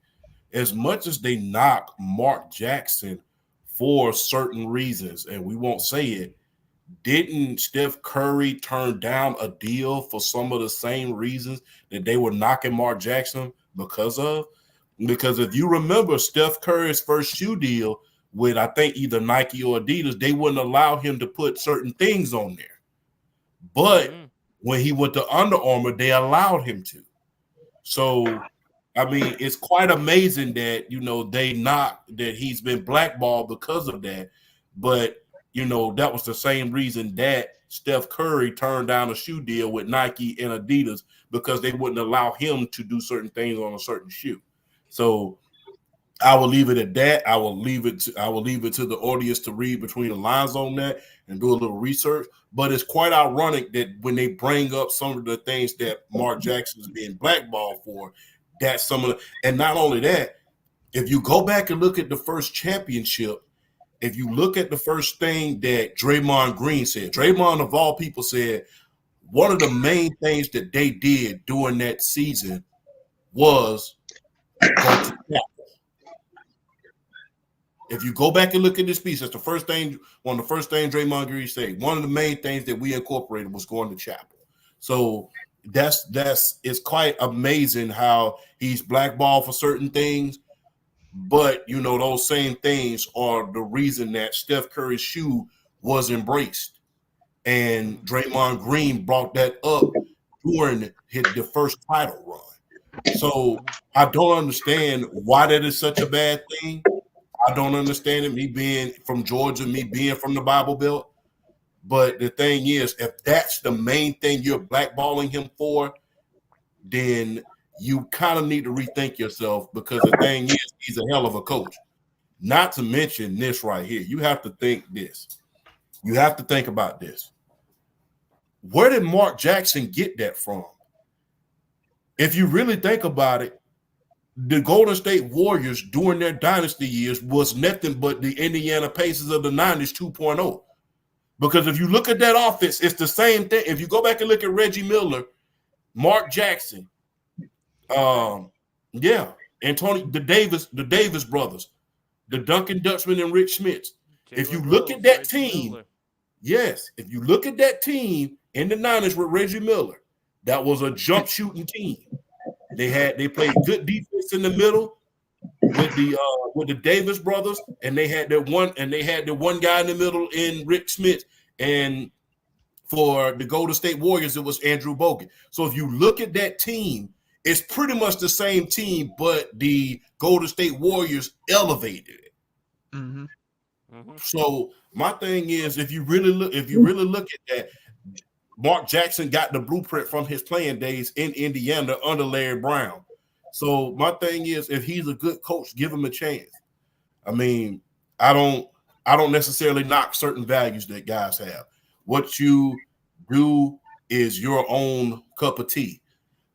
Speaker 4: as much as they knock Mark Jackson for certain reasons, and we won't say it, didn't Steph Curry turn down a deal for some of the same reasons that they were knocking Mark Jackson because of? Because if you remember Steph Curry's first shoe deal with, I think, either Nike or Adidas, they wouldn't allow him to put certain things on there. But
Speaker 1: Mhm.
Speaker 4: when he went to Under Armour, they allowed him to. So, I mean, it's quite amazing that, they knock that he's been blackballed because of that. But, that was the same reason that Steph Curry turned down a shoe deal with Nike and Adidas, because they wouldn't allow him to do certain things on a certain shoe. So I will leave it at that. I will leave it to the audience to read between the lines on that and do a little research. But it's quite ironic that when they bring up some of the things that Mark Jackson is being blackballed for, that's some of the, and not only that, if you go back and look at the first championship, if you look at the first thing that Draymond Green said, Draymond of all people said, one of the main things that they did during that season was go to chapel. If you go back and look at this piece, that's the first thing, one of the first things Draymond Green said. One of the main things that we incorporated was going to chapel. So that's it's quite amazing how he's blackballed for certain things, but those same things are the reason that Steph Curry's shoe was embraced, and
Speaker 1: Mm-hmm.
Speaker 4: Draymond Green brought that up during the first title run. So
Speaker 1: Mm-hmm.
Speaker 4: I don't understand why that is such a bad thing. I don't understand it. Me being from Georgia, me being from the Bible Belt. But the thing is, if that's the main thing you're blackballing him for, then you kind of need to rethink yourself, because the thing is, he's a hell of a coach. Not to mention this right here. You have to think this. You have to think about this. Where did Mark Jackson get that from? If you really think about it, the Golden State Warriors during their dynasty years was nothing but the Indiana Pacers of the 90s 2.0. Because if you look at that offense, it's the same thing. If you go back and look at Reggie Miller, Mark Jackson, yeah, and the Davis brothers, the Duncan Dutchman and Rick Schmitz. If you
Speaker 1: Jalen
Speaker 4: look at
Speaker 1: Rose,
Speaker 4: that
Speaker 1: Reggie
Speaker 4: team,
Speaker 1: Miller.
Speaker 4: yes, if you look at that team in the 90s with Reggie Miller, that was a jump shooting team. They played good defense in the middle with the Davis brothers, and they had the one guy in the middle in Rick Smith, and for the Golden State Warriors it was Andrew Bogut. So if you look at that team, it's pretty much the same team, but the Golden State Warriors elevated it.
Speaker 2: Mm-hmm.
Speaker 1: Mm-hmm.
Speaker 4: So my thing is, if you really look at that, Mark Jackson got the blueprint from his playing days in Indiana under Larry Brown. So my thing is, if he's a good coach, give him a chance. I mean, I don't necessarily knock certain values that guys have. What you do is your own cup of tea.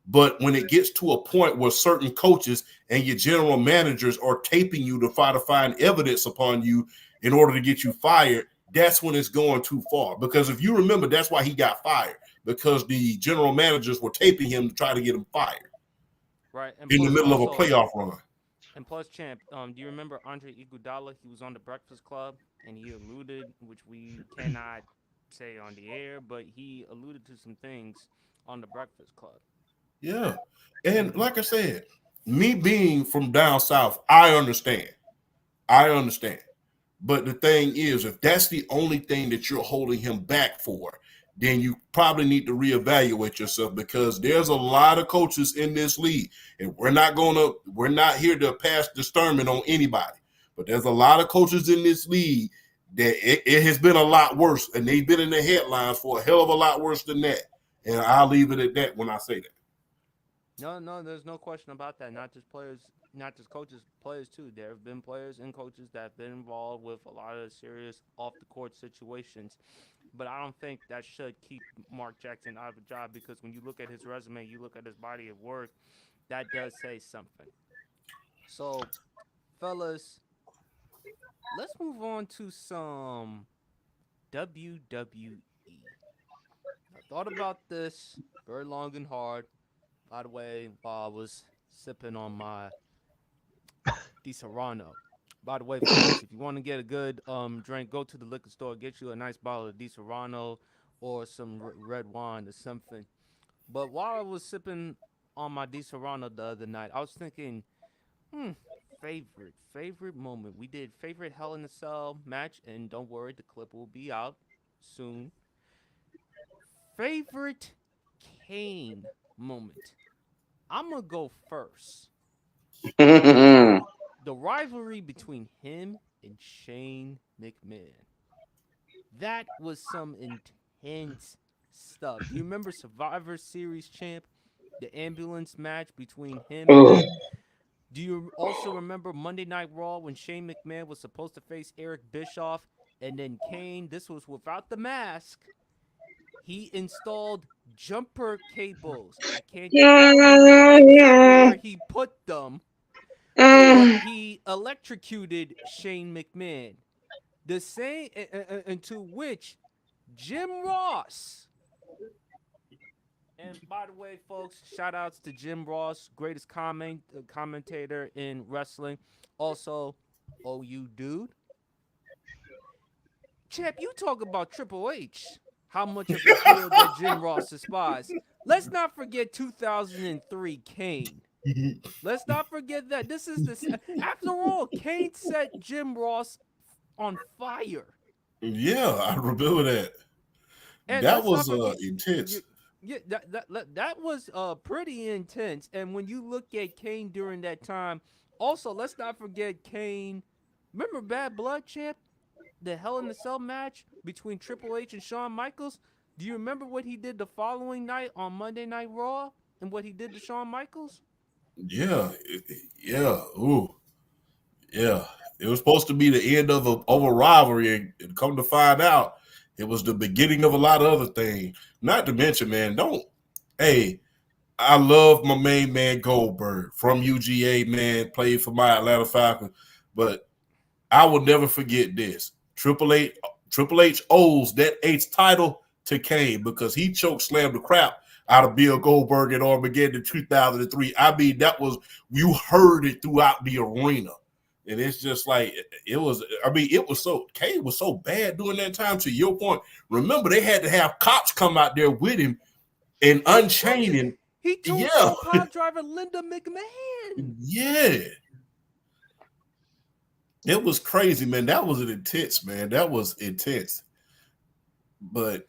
Speaker 4: But when it gets to a point where certain coaches and your general managers are taping you to try to find evidence upon you in order to get you fired, that's when it's going too far. Because if you remember, that's why he got fired, because the general managers were taping him to try to get him fired
Speaker 1: Right, and
Speaker 4: in the
Speaker 1: plus
Speaker 4: middle of a
Speaker 1: also,
Speaker 4: playoff run.
Speaker 1: and plus, champ. Do you remember Andre Iguodala? He was on the Breakfast Club, and he alluded, which we cannot say on the air, but he alluded to some things on the Breakfast Club.
Speaker 4: Yeah. And
Speaker 1: Mm-hmm.
Speaker 4: like I said, me being from down south, I understand. I understand. But the thing is, if that's the only thing that you're holding him back for, then you probably need to reevaluate yourself, because there's a lot of coaches in this league, and we're not here to pass the sermon on anybody. But there's a lot of coaches in this league that it has been a lot worse, and they've been in the headlines for a hell of a lot worse than that. And I'll leave it at that when I say that.
Speaker 1: No, no, there's no question about that. Not just players, not just coaches, players too. There have been players and coaches that have been involved with a lot of serious off the court situations. But I don't think that should keep Mark Jackson out of a job, because when you look at his resume, you look at his body of work, that does say something. So, fellas, let's move on to some WWE. I thought about this very long and hard. By the way, while I was sipping on my Di Serrano. By the way, folks, if you want to get a good drink, go to the liquor store, get you a nice bottle of Di Serrano or some red wine or something. But while I was sipping on my Di Serrano the other night, I was thinking, hmm, favorite moment. We did favorite Hell in a Cell match, and don't worry, the clip will be out soon. Favorite Kane moment. I'm gonna go first. The rivalry between him and Shane McMahon. That was some intense stuff. Do you remember Survivor Series champ? The ambulance match between him and
Speaker 3: Ugh.
Speaker 1: them. Do you also remember Monday Night Raw when Shane McMahon was supposed to face Eric Bischoff, and then Kane, this was without the mask, he installed jumper cables. I can't give out exactly where he put them, but he electrocuted Shane McMahon. The same, and to which Jim Ross. And by the way, folks, shout outs to Jim Ross, greatest commentator in wrestling. Also, oh, you dude. Champ, you talk about Triple H. how much of a heel that Jim Ross aspires. Let's not forget 2003 Kane. Let's not forget that. This is the after all, Kane set Jim Ross on fire.
Speaker 4: Yeah, I remember that.
Speaker 1: And
Speaker 4: That
Speaker 1: let's not
Speaker 4: was
Speaker 1: forget,
Speaker 4: intense.
Speaker 1: yeah, that was pretty intense. And when you look at Kane during that time, also let's not forget Kane. Remember Bad Blood, champ? The Hell in the Cell match between Triple H and Shawn Michaels. Do you remember what he did the following night on Monday Night Raw and what he did to Shawn Michaels?
Speaker 4: Yeah, yeah, ooh, yeah. It was supposed to be the end of a rivalry, and come to find out, it was the beginning of a lot of other things. Not to mention, man, don't. Hey, I love my main man Goldberg from UGA, man, played for my Atlanta Falcons. But I will never forget this. Triple H owes that H title to Kane because he choke slammed the crap out of Bill Goldberg at Armageddon in 2003. I mean, that was, you heard it throughout the arena. And it's just like, it was, I mean, it was so, Kane was so bad during that time. To your point, remember, they had to have cops come out there with him and unchain him.
Speaker 1: He
Speaker 4: Yeah.
Speaker 1: tombstone pile driver Linda McMahon.
Speaker 4: Yeah. It was crazy, man. That was an intense, man. That was intense. But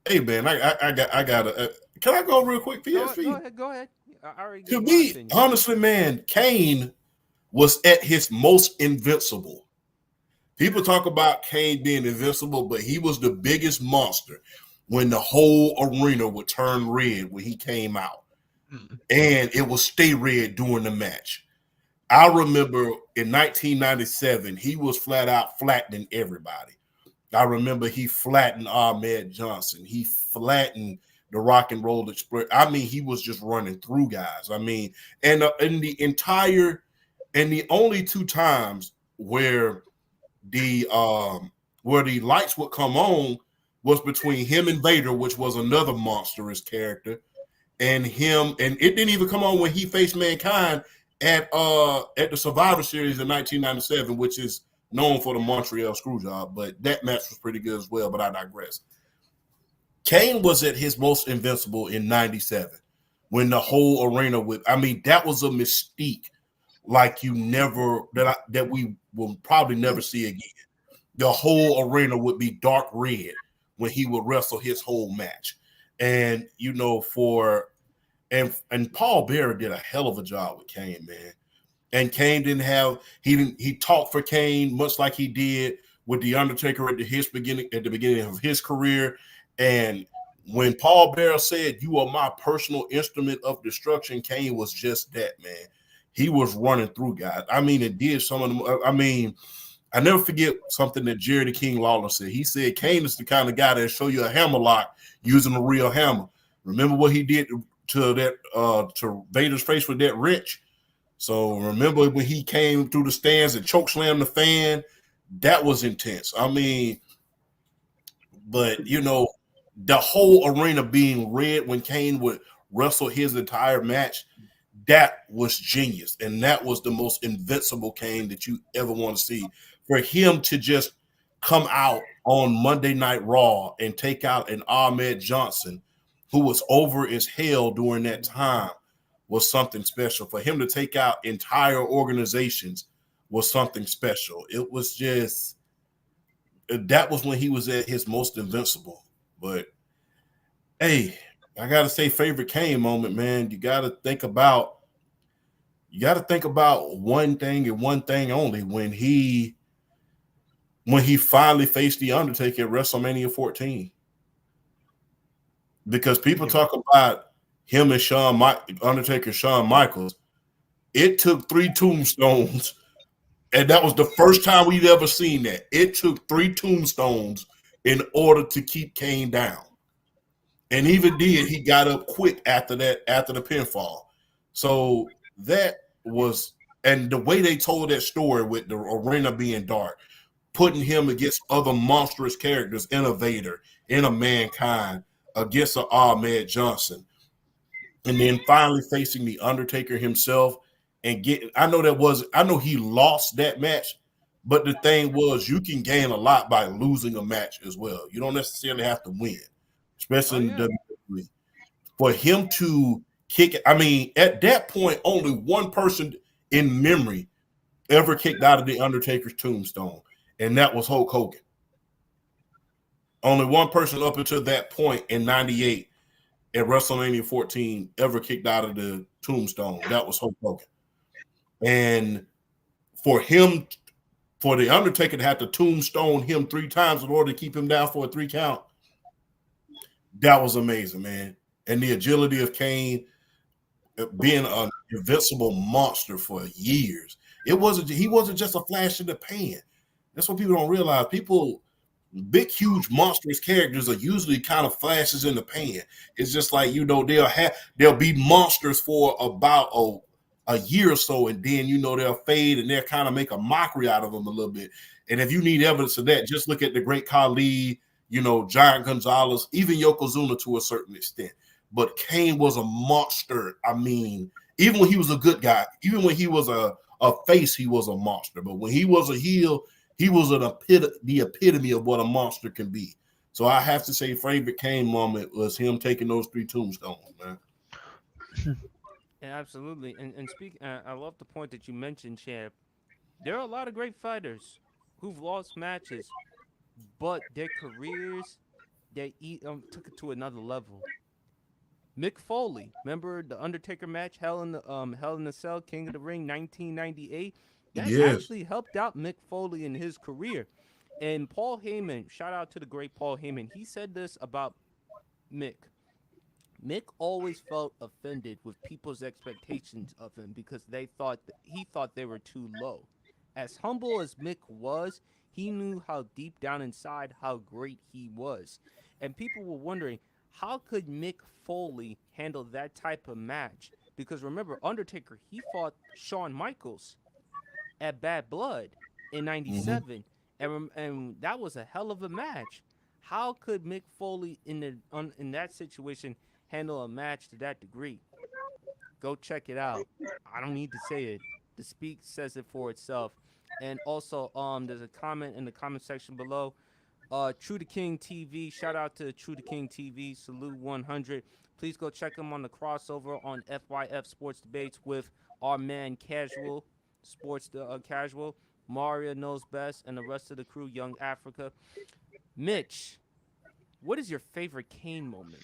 Speaker 4: hey, man, I gotta. Can I go real quick? PSP.
Speaker 1: Go ahead. I already
Speaker 4: To
Speaker 1: gave my
Speaker 4: me,
Speaker 1: opinion.
Speaker 4: honestly, man, Kane was at his most invincible. People talk about Kane being invincible, but he was the biggest monster when the whole arena would turn red when he came out, and it would stay red during the match. I remember in 1997, he was flat out flattening everybody. I remember he flattened Ahmed Johnson. He flattened the Rock and Roll Express. I mean, he was just running through guys. I mean, and in the only two times where the lights would come on was between him and Vader, which was another monstrous character, and him. And it didn't even come on when he faced Mankind at the Survivor Series in 1997, which is known for the Montreal Screwjob, but that match was pretty good as well, but I digress. Kane was at his most invincible in 97 when the whole arena that was a mystique like that we will probably never see again. The whole arena would be dark red when he would wrestle his whole match. And, and Paul Bearer did a hell of a job with Kane, man. And Kane he talked for Kane much like he did with The Undertaker at the beginning of his career. And when Paul Bearer said, "You are my personal instrument of destruction," Kane was just that, man. He was running through guys. I mean, it did some of them. I never forget something that Jerry the King Lawler said. He said Kane is the kind of guy that'll show you a hammer lock using a real hammer. Remember what he did to Vader's face with that wrench? So remember when he came through the stands and choke slammed the fan? That was intense. I mean, but the whole arena being red when Kane would wrestle his entire match, that was genius. And that was the most invincible Kane that you ever want to see. For him to just come out on Monday Night Raw and take out an Ahmed Johnson, who was over as hell during that time, was something special. For him to take out entire organizations was something special. It was just, that was when he was at his most invincible. But hey, I gotta say, favorite Kane moment, man. You gotta think about one thing and one thing only. When he finally faced The Undertaker at WrestleMania 14. Because people talk about him and Undertaker, Shawn Michaels. It took 3 tombstones, and that was the first time we've ever seen that. It took 3 tombstones in order to keep Kane down. And even did, he got up quick after the pinfall. So that was, and the way they told that story with the arena being dark, putting him against other monstrous characters in a Vader, in a Mankind, against an Ahmed Johnson, and then finally facing The Undertaker himself and I know he lost that match, But the thing was, you can gain a lot by losing a match as well. You don't necessarily have to win,
Speaker 1: Oh
Speaker 4: especially in
Speaker 1: yeah.
Speaker 4: WWE. For him to kick it, I mean, at that point, only one person in memory ever kicked out of the Undertaker's tombstone, and that was Hulk Hogan. Only one person up until that point in '98 at WrestleMania 14 ever kicked out of the tombstone. That was Hulk Hogan. And for him, for the Undertaker to have to tombstone him 3 times in order to keep him down for a 3 count, that was amazing, man. And the agility of Kane being an invincible monster for years. He wasn't just a flash in the pan. That's what people don't realize. Big, huge, monstrous characters are usually kind of flashes in the pan. It's just like, they'll be monsters for about a year or so, and then they'll fade and they'll kind of make a mockery out of them a little bit. And if you need evidence of that, just look at the great Khali, Giant Gonzalez, even Yokozuna to a certain extent. But Kane was a monster. I mean, even when he was a good guy, even when he was a face, he was a monster. But when he was a heel, he was the epitome of what a monster can be. So I have to say, favorite Kane moment was him taking those 3 tombstones, man.
Speaker 1: Yeah, absolutely. And speak, I love the point that you mentioned, Champ. There are a lot of great fighters who've lost matches, but their careers took it to another level. Mick Foley, remember the Undertaker match, Hell in the Cell, King of the Ring, 1998. That
Speaker 4: Yes.
Speaker 1: actually helped out Mick Foley in his career. And Paul Heyman, shout out to the great Paul Heyman. He said this about Mick. Mick always felt offended with people's expectations of him because he thought they were too low. As humble as Mick was, he knew how deep down inside how great he was. And people were wondering, how could Mick Foley handle that type of match? Because remember, Undertaker, he fought Shawn Michaels at Bad Blood in
Speaker 4: Mm-hmm.
Speaker 1: '97, and that was a hell of a match. How could Mick Foley in that situation handle a match to that degree? Go check it out. I don't need to say it. The speak says it for itself. And also, there's a comment in the comment section below. True to King TV. Shout out to True to King TV. Salute 100. Please go check him on the crossover on FYF Sports Debates with our man Casual Sports Casual. Mario knows best, and the rest of the crew, Young Africa. Mitch, what is your favorite Kane moment?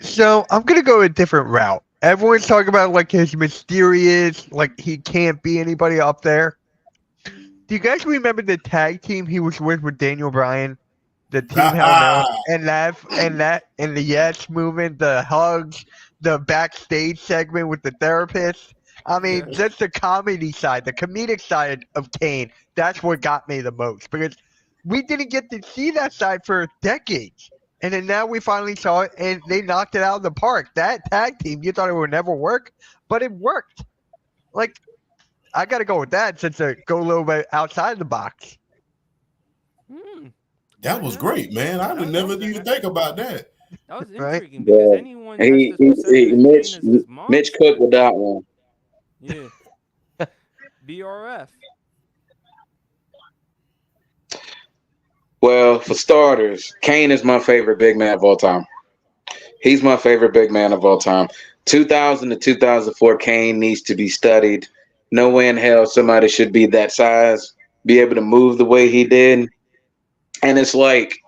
Speaker 2: So I'm gonna go a different route. Everyone's talking about like his mysterious, like he can't be anybody up there. Do you guys remember the tag team he was with Daniel Bryan? The Team Hell No, and the Yes movement, the hugs, the backstage segment with the therapist. I mean,
Speaker 1: Yeah.
Speaker 2: just the comedy side, the comedic side of Kane. That's what got me the most because we didn't get to see that side for decades, and then now we finally saw it, and they knocked it out of the park. That tag team, you thought it would never work, but it worked. Like I got to go with that since I go a little bit outside the box.
Speaker 1: Hmm.
Speaker 4: That was great, man. I didn't never even think about that.
Speaker 1: That was
Speaker 2: Right?
Speaker 1: intriguing because
Speaker 3: Yeah.
Speaker 1: anyone has this perception of Kane as this
Speaker 3: Mitch cooked
Speaker 1: monster.
Speaker 3: with that one.
Speaker 1: Yeah. BRF.
Speaker 3: Well, for starters, Kane is my favorite big man of all time. He's my favorite big man of all time. 2000 to 2004, Kane needs to be studied. No way in hell somebody should be that size, be able to move the way he did. And it's like,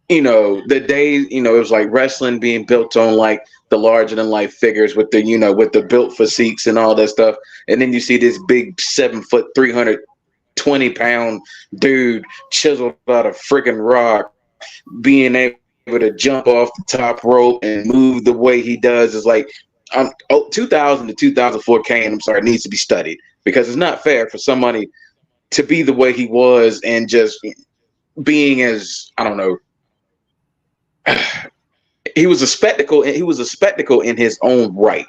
Speaker 3: the days, it was like wrestling being built on like the larger than life figures with with the built physiques and all that stuff. And then you see this big 7 foot, 320 pound dude chiseled out of freaking rock being able to jump off the top rope and move the way he does is like 2000 to 2004 Kane, I'm sorry, needs to be studied because it's not fair for somebody to be the way he was and just being as, I don't know, he was a spectacle and he was a spectacle in his own right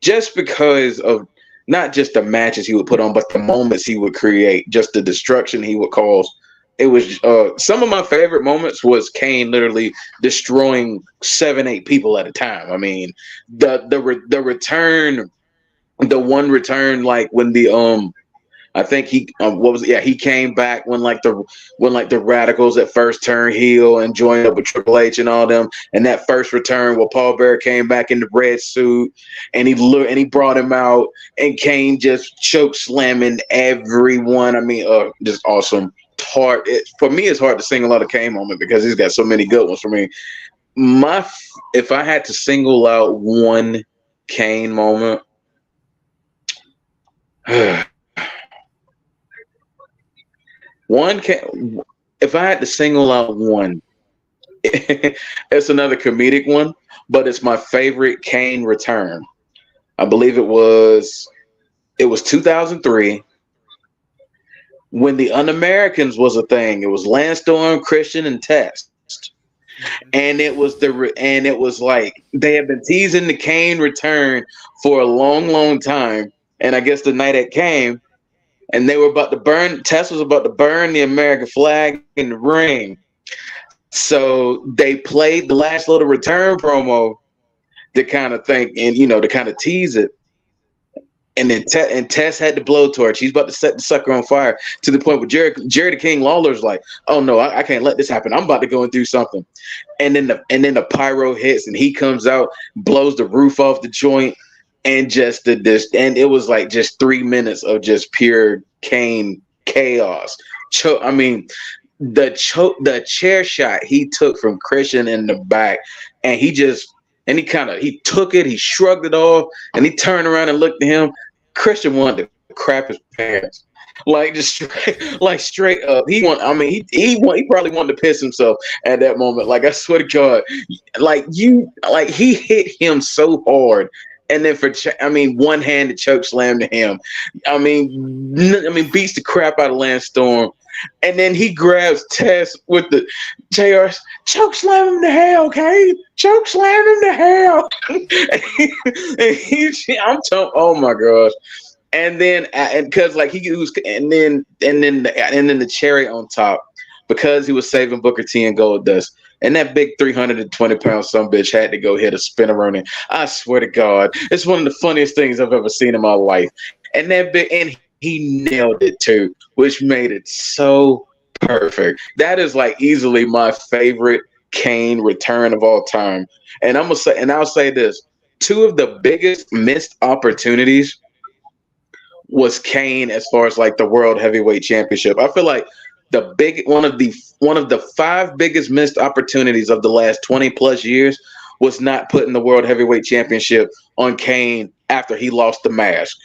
Speaker 3: just because of not just the matches he would put on but the moments he would create, just the destruction he would cause. It was some of my favorite moments was Kane literally destroying 7-8 people at a time. I mean, the return, the one return, like when I think he what was it? Yeah, he came back when like the Radicals at first turned heel and joined up with Triple H and all them. And that first return where Paul Bearer came back in the red suit and he brought him out and Kane just choke slamming everyone. I mean, just awesome. For me, it's hard to single out a Kane moment because he's got so many good ones for me. If I had to single out one Kane moment. If I had to single out one, it's another comedic one, but it's my favorite Kane return. I believe it was 2003 when the Un-Americans was a thing. It was Lance Storm, Christian, and Test, and it was like they had been teasing the Kane return for a long, long time, and I guess the night it came. And they were about to Tess was about to burn the American flag in the ring. So they played the last little return promo to kind of think and, to kind of tease it. And then Tess had the blowtorch. He's about to set the sucker on fire to the point where Jerry the King Lawler's like, oh no, I can't let this happen. I'm about to go and do something. And then the pyro hits and he comes out, blows the roof off the joint. And just and it was like just 3 minutes of just pure Kane chaos. The chair shot he took from Christian in the back, and he took it, he shrugged it off, and he turned around and looked at him. Christian wanted to crap his pants. Like just straight up. He probably wanted to piss himself at that moment. Like I swear to God, he hit him so hard. And then one-handed choke slam to him. Beats the crap out of Lance Storm. And then he grabs Tess with the JR, choke slam him to hell, okay? Choke slam him to hell. Oh my gosh. And then because like he was and then the cherry on top, because he was saving Booker T and Goldust. And that big 320-pound sumbitch had to go hit a spinneroonie. I swear to God, it's one of the funniest things I've ever seen in my life. And he nailed it too, which made it so perfect. That is like easily my favorite Kane return of all time. And I'll say this: two of the biggest missed opportunities was Kane as far as like the World Heavyweight Championship. I feel like one of the 5 biggest missed opportunities of the last 20 plus years was not putting the World Heavyweight Championship on Kane after he lost the mask.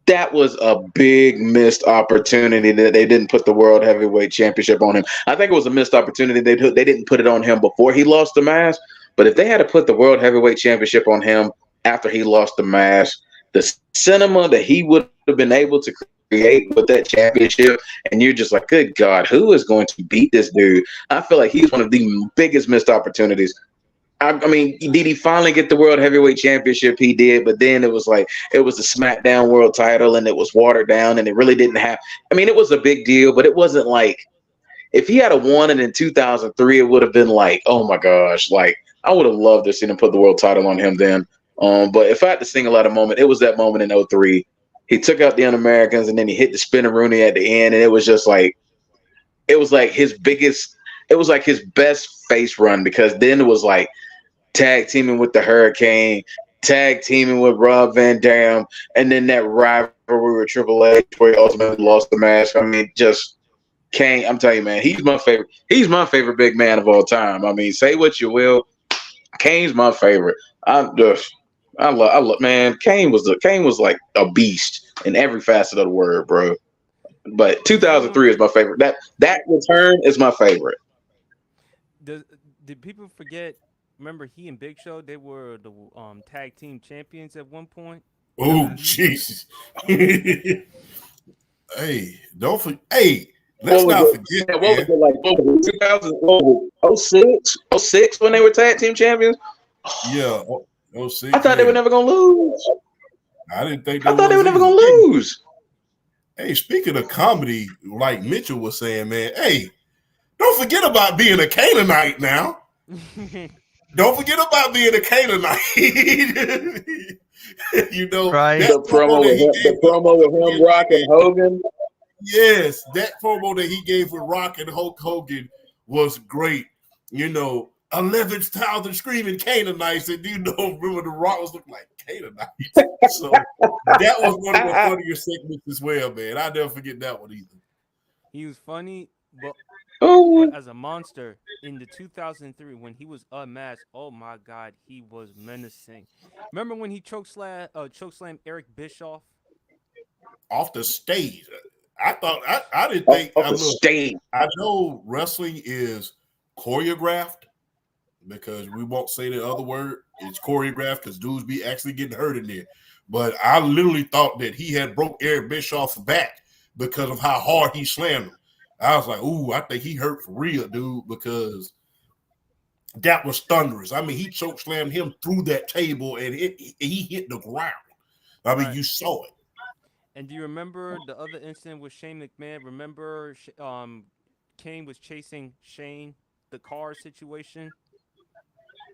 Speaker 3: That was a big missed opportunity that they didn't put the World Heavyweight Championship on him. I think it was a missed opportunity they didn't put it on him before he lost the mask. But if they had to put the World Heavyweight Championship on him after he lost the mask, the cinema that he would have been able to create with that championship, and you're just like, good God, who is going to beat this dude? I feel like he's one of the biggest missed opportunities. Did he finally get the World Heavyweight Championship? He did, but then it was the SmackDown World Title, and it was watered down, and it really didn't have. It was a big deal, but it wasn't like if he had won it in 2003, it would have been like, oh my gosh, like I would have loved to see him put the world title on him then. But if I had to single out a moment, it was that moment in 2003. He took out the Un-Americans, and then he hit the spinneroonie at the end, and it was just like, it was like his best face run, because then it was like tag teaming with the Hurricane, tag teaming with Rob Van Dam, and then that rivalry with Triple H where he ultimately lost the mask. Just Kane. I'm telling you, man, he's my favorite. He's my favorite big man of all time. Say what you will, Kane's my favorite. I love, man. Kane was like a beast in every facet of the word, bro. But 2003 is my favorite. That return is my favorite.
Speaker 1: Did people forget? Remember, he and Big Show, they were the tag team champions at one point.
Speaker 4: Oh, Jesus! Hey, don't forget. Hey, let's not forget.
Speaker 3: What was it like? 2006 when they were tag team champions?
Speaker 4: Yeah. 06,
Speaker 3: I thought they were never gonna lose.
Speaker 4: I didn't think.
Speaker 3: I thought they were never gonna lose.
Speaker 4: Hey, speaking of comedy, like Mitchell was saying, man, hey, don't forget about being a Canaanite now. Don't forget about being a Canaanite. You know,
Speaker 2: Right.
Speaker 4: that
Speaker 3: The
Speaker 4: promo
Speaker 3: promo
Speaker 4: that
Speaker 3: with
Speaker 4: he
Speaker 3: him,
Speaker 4: gave
Speaker 3: the promo with him rocking Hogan.
Speaker 4: yes, that promo that he gave with Rock and Hulk Hogan was great. You know, 11,000 screaming Canaanites, and you know, remember the Rock was looking like Canaanites. So that was one of the funnier segments as well, man. I never forget that one either.
Speaker 1: He was funny, but
Speaker 3: Oh,
Speaker 1: as a monster in the 2003 when he was unmasked, oh my God, he was menacing. Remember when he chokeslammed Eric Bischoff?
Speaker 4: Off the stage, I thought I didn't
Speaker 3: off,
Speaker 4: think.
Speaker 3: off
Speaker 4: I
Speaker 3: the
Speaker 4: look.
Speaker 3: stage.
Speaker 4: I know wrestling is choreographed because we won't say the other word. It's choreographed because dudes be actually getting hurt in there. But I literally thought that he had broke Eric Bischoff's back because of how hard he slammed him. I was like, ooh, I think he hurt for real, dude, because that was thunderous. I mean, he choke slammed him through that table and he hit the ground. I mean,
Speaker 1: Right.
Speaker 4: you saw it.
Speaker 1: And do you remember the other incident with Shane McMahon? Remember, Kane was chasing Shane, the car situation,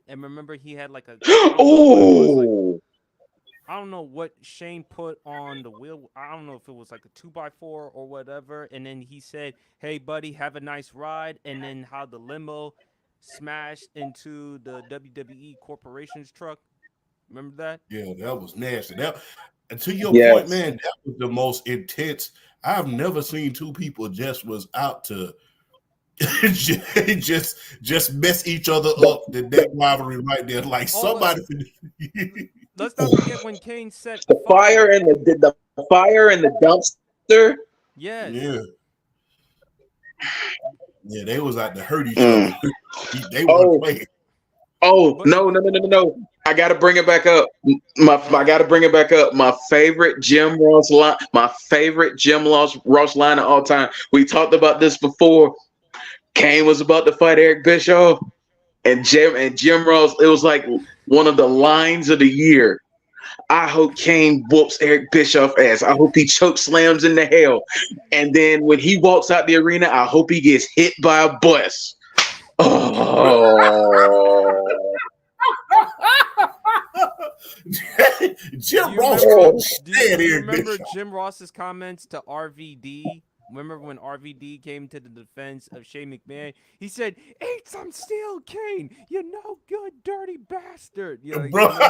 Speaker 1: and remember he had like a I don't know what it was like.
Speaker 3: Oh,
Speaker 1: I don't know what Shane put on the wheel. I don't know if it was like a 2x4 or whatever. And then he said, "Hey, buddy, have a nice ride." And then how the limo smashed into the WWE Corporation's truck. Remember that?
Speaker 4: Yeah, that was nasty. That, and to your point,
Speaker 3: yes.
Speaker 4: man, that was the most intense. I've never seen two people just was out to just mess each other
Speaker 3: The,
Speaker 4: up. That
Speaker 3: the,
Speaker 4: rivalry right there, like
Speaker 1: Oh,
Speaker 4: somebody.
Speaker 1: let's not forget when Kane set
Speaker 3: the fire
Speaker 1: fire.
Speaker 3: and the fire and the dumpster.
Speaker 1: Yes.
Speaker 4: Yeah, yeah, they was out to hurt each other.
Speaker 3: Mm.
Speaker 4: They weren't
Speaker 3: Oh,
Speaker 4: playing.
Speaker 3: oh,
Speaker 1: But
Speaker 3: no, no, no, no, no, no. I got to bring it back up. I got
Speaker 1: oh,
Speaker 3: to bring it back up. My favorite Jim Ross line of all time. We talked about this before. Kane was about to fight Eric Bischoff, and Jim Ross. It was like one of the lines of the year. I hope Kane whoops Eric Bischoff ass. I hope he choke slams into hell. And then when he walks out the arena, I hope he gets hit by a bus. Oh,
Speaker 1: do
Speaker 4: Jim
Speaker 1: you
Speaker 4: Ross
Speaker 1: remember?
Speaker 4: couldn't
Speaker 3: oh.
Speaker 4: stand
Speaker 1: Do you
Speaker 4: Eric
Speaker 1: remember
Speaker 4: Bischoff.
Speaker 1: Jim Ross's comments to RVD? Remember when RVD came to the defense of Shane McMahon? He said, "Eat some steel, Kane. You no good, dirty bastard." You know, you
Speaker 4: Bro,
Speaker 1: remember?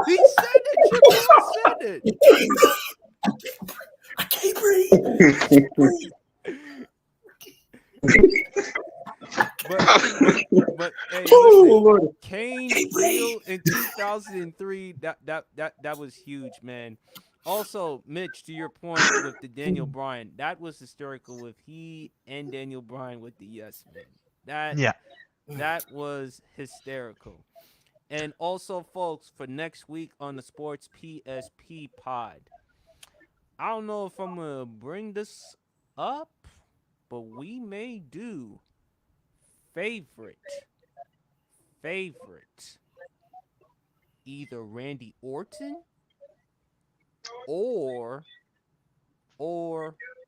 Speaker 1: He said it. Jim Ross said it.
Speaker 4: I can't breathe. I can't breathe.
Speaker 1: But hey,
Speaker 3: Oh,
Speaker 1: listen,
Speaker 3: Lord.
Speaker 1: Kane's heel in 2003. That was huge, man. Also, Mitch, to your point with the Daniel Bryan, that was hysterical with he and Daniel Bryan with the Yes Man. That
Speaker 2: Yeah.
Speaker 1: that was hysterical. And also, folks, for next week on the Sports PSP Pod, I don't know if I'm gonna bring this up, but we may do favorite favorite either Randy Orton or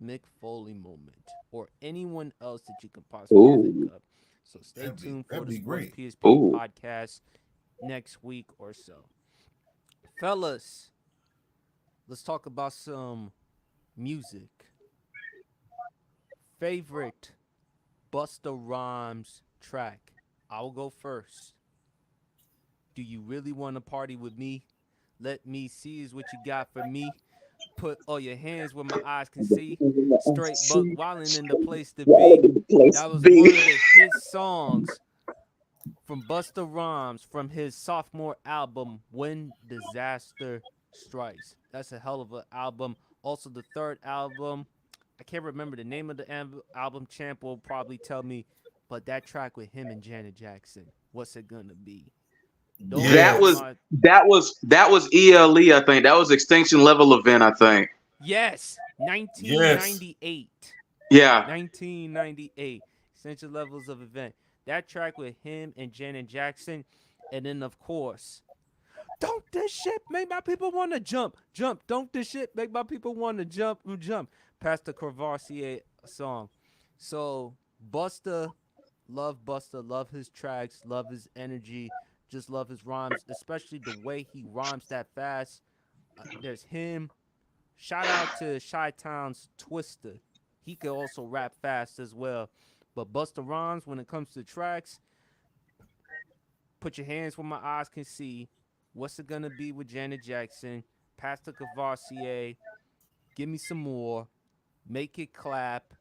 Speaker 1: Mick Foley moment or anyone else that you could possibly think
Speaker 3: Ooh,
Speaker 1: of. So stay tuned for
Speaker 4: That'd
Speaker 1: the
Speaker 4: be
Speaker 1: Sports
Speaker 4: great.
Speaker 1: PSP
Speaker 3: ooh.
Speaker 1: podcast next week or so. Fellas, let's talk about some music. Favorite Busta Rhymes track. I'll go first. Do you really want to party with me? Let me see is what you got for me. Put all your hands where my eyes can see. Straight buck wildin' in the place to be.
Speaker 3: Place
Speaker 1: That was one
Speaker 3: B.
Speaker 1: of the hit songs from Busta Rhymes from his sophomore album When Disaster Strikes. That's a hell of an album. Also, the third album, I can't remember the name of the album. Champ will probably tell me, but that track with him and Janet Jackson, what's it gonna be? Those
Speaker 3: That
Speaker 4: Yes.
Speaker 1: are
Speaker 3: was
Speaker 1: my
Speaker 3: ELE. I think that was Extinction Level Event. I think.
Speaker 1: yes,
Speaker 4: Yes.
Speaker 1: 1998.
Speaker 3: Yeah.
Speaker 1: 1998. Essential levels of event. That track with him and Janet Jackson, and then of course, don't this shit make my people want to jump, jump. Don't this shit make my people want to jump, jump. Pastor Courvoisier song. So Busta, love his tracks, love his energy. Just love his rhymes, especially the way he rhymes that fast. There's him. Shout out to Chi Town's Twister. He could also rap fast as well. But Busta Rhymes, when it comes to tracks, put your hands where my eyes can see. What's it gonna be with Janet Jackson? Pastor Cavassier. Give me some more. Make it clap.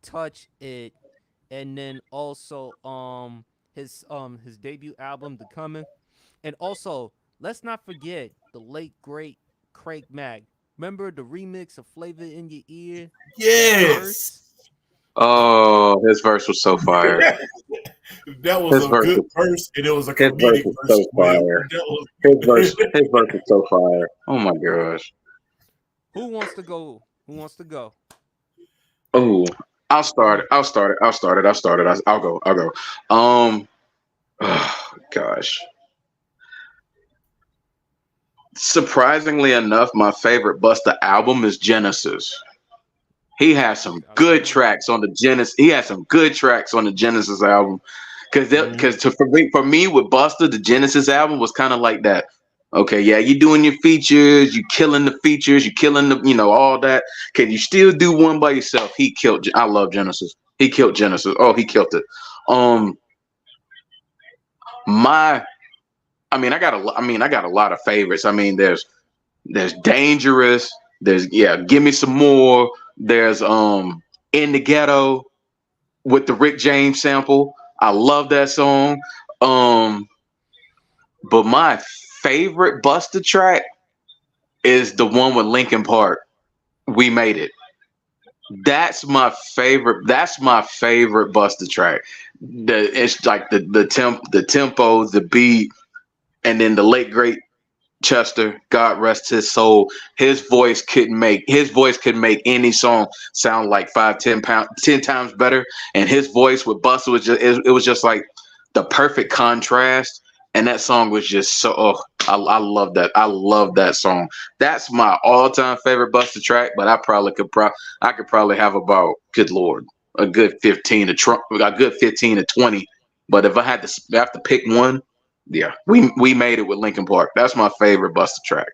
Speaker 1: Touch it. And then also his debut album, The Coming. And also, let's not forget the late great Craig Mack. Remember the remix of Flavor in Your Ear? That
Speaker 4: Yes.
Speaker 1: verse?
Speaker 3: Oh, his verse was so fire.
Speaker 4: That was
Speaker 3: His
Speaker 4: a
Speaker 3: verse,
Speaker 4: good verse, and it was a
Speaker 3: his verse
Speaker 4: comedic
Speaker 3: was
Speaker 4: verse
Speaker 3: so
Speaker 4: as well.
Speaker 3: fire.
Speaker 4: That was
Speaker 3: His verse was so fire. Oh my gosh.
Speaker 1: Who wants to go? Who wants to go?
Speaker 3: Oh, I'll start it. I'll start it. I'll start it. I'll start it. I'll go. I'll go. Oh, gosh. Surprisingly enough, my favorite Busta album is Genesis. He has some good
Speaker 1: Okay.
Speaker 3: tracks on the Genesis. He has some good tracks on the Genesis album.
Speaker 4: Mhm.
Speaker 3: Because for me with Busta, the Genesis album was kind of like that. Okay, yeah, you doing your features, you killing the features, you killing the, all that. Can you still do one by yourself? He killed. I love Genesis. He killed Genesis. Oh, he killed it. Um, my, I got a lot of favorites. I mean, there's Dangerous. There's Give Me Some More. There's In the Ghetto with the Rick James sample. I love that song. Um, but my favorite Busta track is the one with Linkin Park. We Made It. That's my favorite. That's my favorite Busta track. It's like the tempo, the beat, and then the late great Chester, God rest his soul. His voice could make any song sound like 10 times better. And his voice with Busta was it was just like the perfect contrast. And that song was just so. Oh, I love that. I love that song. That's my all-time favorite Busta track. But I could probably have about, good lord, a good 15 to 20. But if I had to have to pick one, yeah, we made it with Linkin Park. That's my favorite Busta track.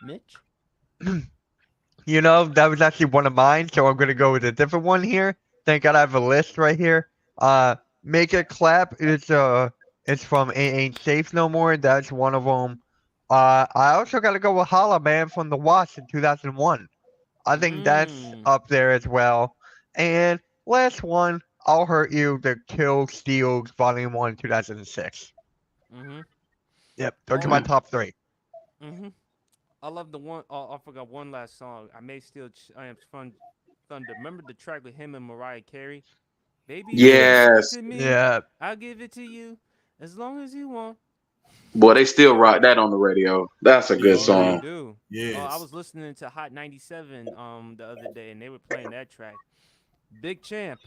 Speaker 1: Mitch?
Speaker 2: That was actually one of mine, so I'm gonna go with a different one here. Thank God I have a list right here. Make It Clap it's from Ain't Safe No More. That's one of them. I also gotta go with Holla Man from The Wasp in 2001. I think that's
Speaker 1: Mmm.
Speaker 2: up there as well. And last one, I'll Hurt You, the Kill Steals Volume 1 2006.
Speaker 1: Mm-hmm.
Speaker 2: Yep, those are my
Speaker 3: Hmm.
Speaker 1: Um.
Speaker 2: top three.
Speaker 1: Mm-hmm. I love the one. Oh, I forgot one last song. I may still. I am fun. Thunder. Remember the track with him and Mariah Carey? Baby, if you
Speaker 4: Yes.
Speaker 1: give it
Speaker 3: Yes,
Speaker 1: to me,
Speaker 2: Yeah.
Speaker 1: I'll give it to you as long as you want.
Speaker 3: boy, they still rock that on the radio. That's a good
Speaker 1: Oh, they
Speaker 4: Yeah.
Speaker 3: song.
Speaker 1: do. I
Speaker 4: Yes.
Speaker 1: was listening to Hot 97 the other day, and they were playing that track. Big Champ.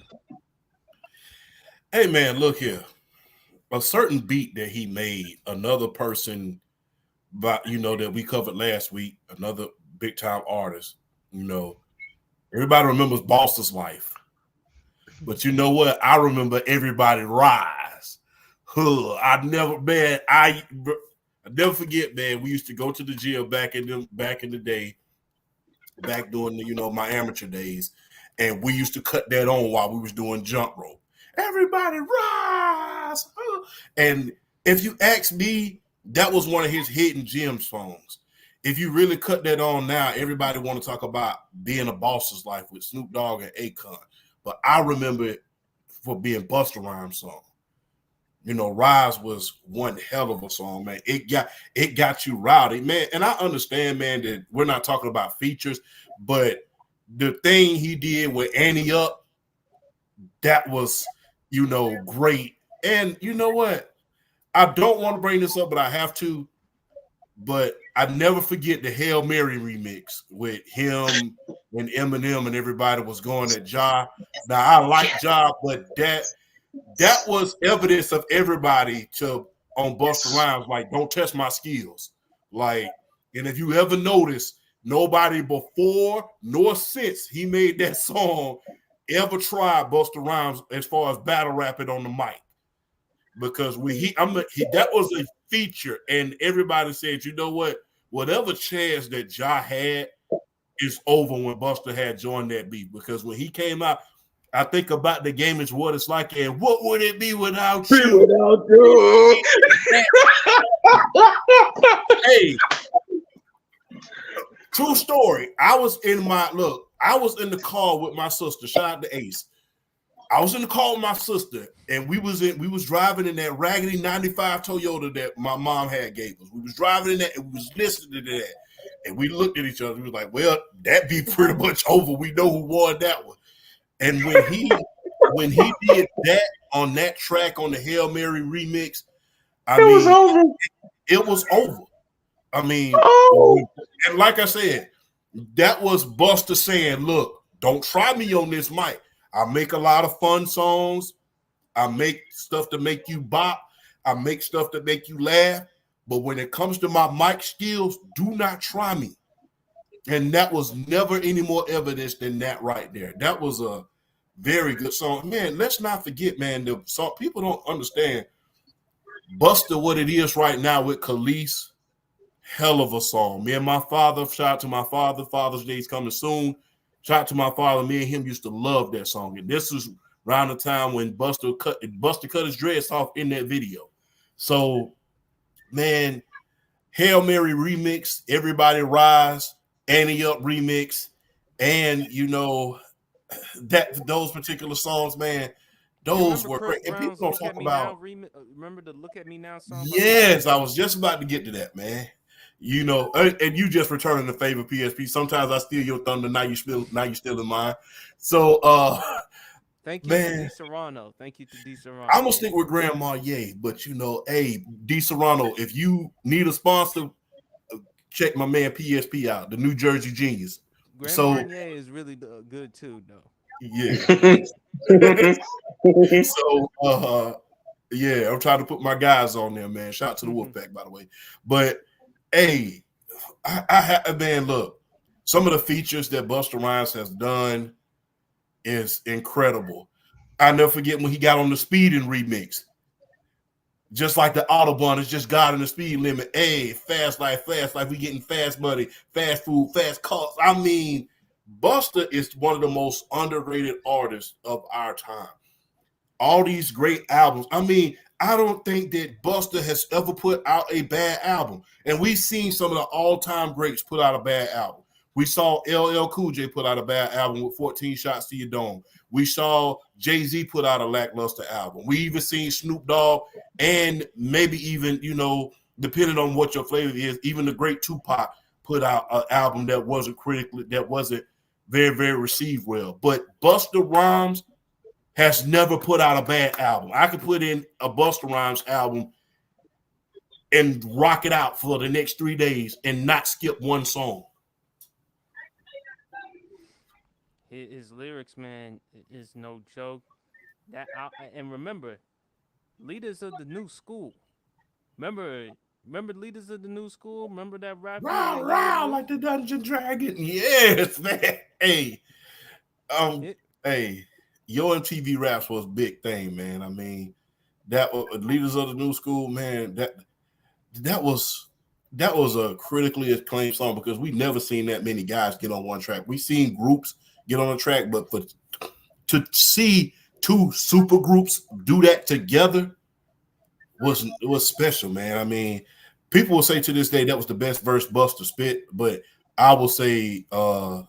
Speaker 4: Hey man, look here. A certain beat that he made, another person, but that we covered last week, another big time artist. You know, everybody remembers Boss's Life, but you know what? I remember Everybody Rise. Huh. I never forget, man. We used to go to the gym back in the day, back during my amateur days, and we used to cut that on while we was doing jump rope. Everybody rise! And if you ask me, that was one of his hidden gem songs. If you really cut that on now, everybody want to talk about being a boss's life with Snoop Dogg and Akon. But I remember it for being Busta Rhymes song. Rise was one hell of a song, man. It got you rowdy, man. And I understand, man, that we're not talking about features, but the thing he did with Annie Up, that was, great. And you know what? I don't want to bring this up, but I have to. But I never forget the Hail Mary remix with him and Eminem and everybody was going at Ja. Now I like Ja, but that was evidence of everybody to on Busta Rhymes, like, don't test my skills. Like, and if you ever notice, nobody before nor since he made that song ever tried Busta Rhymes as far as battle rapping on the mic. because that was a feature, and everybody said, you know what? Whatever chance that Ja had is over when Busta had joined that beat. Because when he came out, I think about the game is what it's like, and what would it be without you?
Speaker 3: Without you.
Speaker 4: Hey, true story. I was in the car with my sister. Shout out to Ace. I was in the car with my sister, and we was driving in that raggedy 95 Toyota that my mom had gave us. We was driving in that, and we was listening to that. And we looked at each other. We was like, well, that be pretty much over. We know who won that one. And when he did that on that track on the Hail Mary remix, it was over. I mean, and like I said, that was Busta saying, look, don't try me on this mic. I make a lot of fun songs. I make stuff to make you bop. I make stuff to make you laugh. But when it comes to my mic skills, do not try me. And that was never any more evidence than that right there. That was a very good song. Man, let's not forget, man, the song, people don't understand Busta, what it is right now with Khalees, hell of a song. Me and my father, shout out to my father, Father's Day is coming soon. Shout out to my father, me and him used to love that song. And this was around the time when Busta cut his dreads off in that video. So, man, Hail Mary remix, Everybody Rise, Annie Up remix, and those particular songs, man, those were great. And people don't talk about.
Speaker 1: Remember the Look at Me Now song?
Speaker 4: Yes, I was just about to get to that, man. And you just returning the favor, PSP. Sometimes I steal your thunder. Now you stealing mine. So,
Speaker 1: thank you, man. To D Serrano. Thank you to D Serrano.
Speaker 4: I'm gonna stick with Grandma Ye, but hey, D Serrano, if you need a sponsor, check my man PSP out, the New Jersey Genius.
Speaker 1: Grandma Ye is really good too, though.
Speaker 4: Yeah. So, yeah, I'm trying to put my guys on there, man. Shout out to the Wolfpack, by the way. But hey, man, look, some of the features that Busta Rhymes has done is incredible. I never forget when he got on the Speeding remix. Just like the Autobahn is just God in the speed limit. Hey, fast life, we getting fast money, fast food, fast cars. I mean, Busta is one of the most underrated artists of our time. All these great albums. I mean, I don't think that Busta has ever put out a bad album. And we've seen some of the all-time greats put out a bad album. We saw LL Cool J put out a bad album with 14 Shots to Your Dome. We saw Jay-Z put out a lackluster album. We even seen Snoop Dogg and maybe even, depending on what your flavor is, even the great Tupac put out an album that wasn't very, very received well. But Busta Rhymes has never put out a bad album. I could put in a Busta Rhymes album and rock it out for the next 3 days and not skip one song.
Speaker 1: His lyrics, man, is no joke. And remember, Leaders of the New School. Remember Leaders of the New School? Remember that rap?
Speaker 4: Rah, like the Dungeon Dragon. Yes, man. Hey, Your MTV Raps was a big thing, man. I mean, that Leaders of the New School, man. That was a critically acclaimed song because we never seen that many guys get on one track. We seen groups get on a track, but to see two super groups do that together was special, man. I mean, people will say to this day that was the best verse Busta spit, but I will say the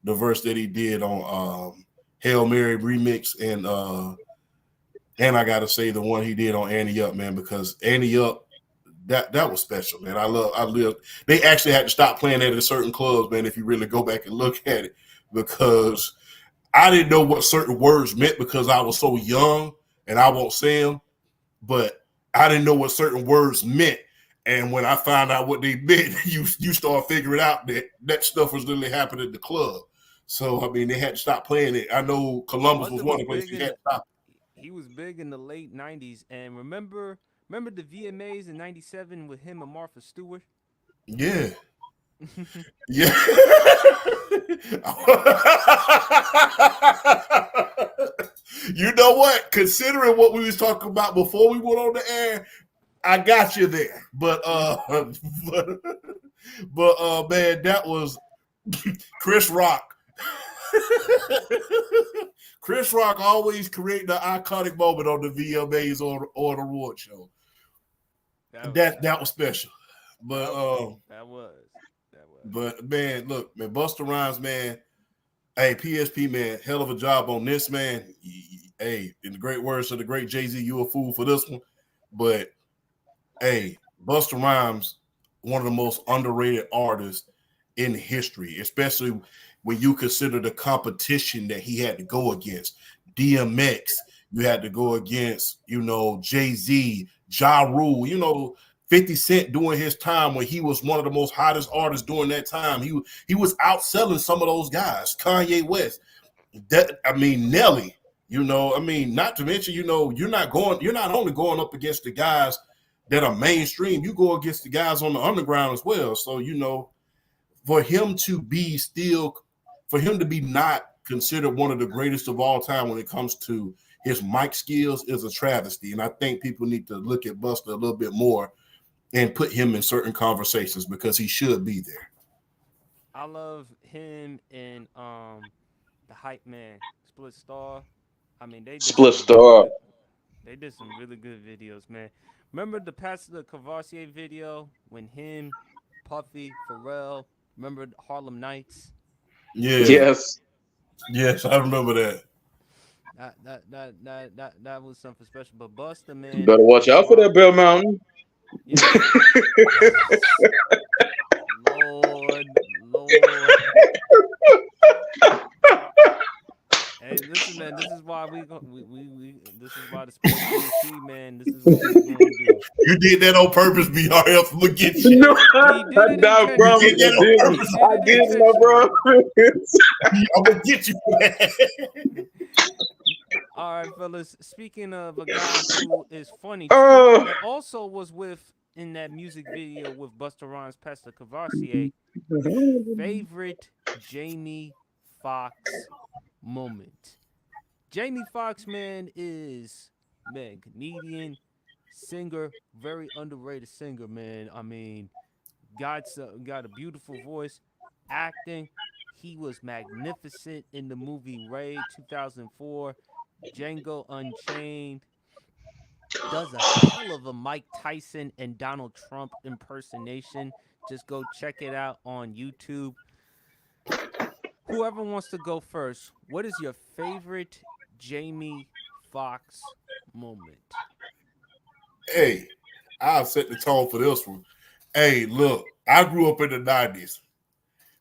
Speaker 4: verse that he did on Hail Mary remix and I gotta say the one he did on Annie Up, man, because Annie Up, that was special, man. I love. They actually had to stop playing that in certain clubs, man. If you really go back and look at it, because I didn't know what certain words meant because I was so young, and I won't say them, but I didn't know what certain words meant. And when I found out what they meant, you start figuring out that stuff was literally happening at the club. So I mean, they had to stop playing it. I know Columbus was one of the places he had to stop.
Speaker 1: He was big in the late '90s, and remember the VMAs in '97 with him and Martha Stewart?
Speaker 4: Yeah. Yeah. You know what? Considering what we was talking about before we went on the air, I got you there. But man, that was Chris Rock. Chris Rock always create the iconic moment on the VMAs or the award show. That was special. But
Speaker 1: that was.
Speaker 4: But man, look, man, Busta Rhymes, man. Hey, PSP, man, hell of a job on this, man. Hey, in the great words of the great Jay-Z, you a fool for this one. But hey, Busta Rhymes, one of the most underrated artists in history, especially when you consider the competition that he had to go against. DMX, you had to go against, Jay-Z, Ja Rule, 50 Cent during his time when he was one of the most hottest artists during that time. He was outselling some of those guys. Kanye West, Nelly, not to mention, you're not only going up against the guys that are mainstream, you go against the guys on the underground as well. So, for him to be not considered one of the greatest of all time when it comes to his mic skills is a travesty. And I think people need to look at Busta a little bit more and put him in certain conversations because he should be there.
Speaker 1: I love him and the hype man, Split Star. I mean,
Speaker 3: Split Star.
Speaker 1: They did some really good videos, man. Remember the Pastor Cavassier video when him, Puffy, Pharrell, remember Harlem Nights?
Speaker 4: Yeah. Yes, I remember that.
Speaker 1: That was something special. But Busta, man,
Speaker 3: You better watch out for that Bell Mountain.
Speaker 1: Yeah. Lord. Hey, listen, man. This is why we this is why the sports PSP, man. This is what we're gonna do.
Speaker 4: You did that on purpose, BRF. I'm gonna get you.
Speaker 3: No,
Speaker 1: He did it
Speaker 3: nah, bro.
Speaker 4: You did that on purpose.
Speaker 3: I did, my bro.
Speaker 4: I'm gonna get you.
Speaker 1: All right, fellas. Speaking of a guy who is funny, that also was in that music video with Busta Rhymes, Pastor Cavassier. Favorite Jamie Foxx moment. Jamie Foxx, man, is comedian, singer, very underrated singer, man. I mean, got a beautiful voice, acting. He was magnificent in the movie Raid 2004, Django Unchained. Does a hell of a Mike Tyson and Donald Trump impersonation. Just go check it out on YouTube. Whoever wants to go first, what is your favorite Jamie Foxx moment?
Speaker 4: Hey, I'll set the tone for this one. Hey, look, I grew up in the 90s.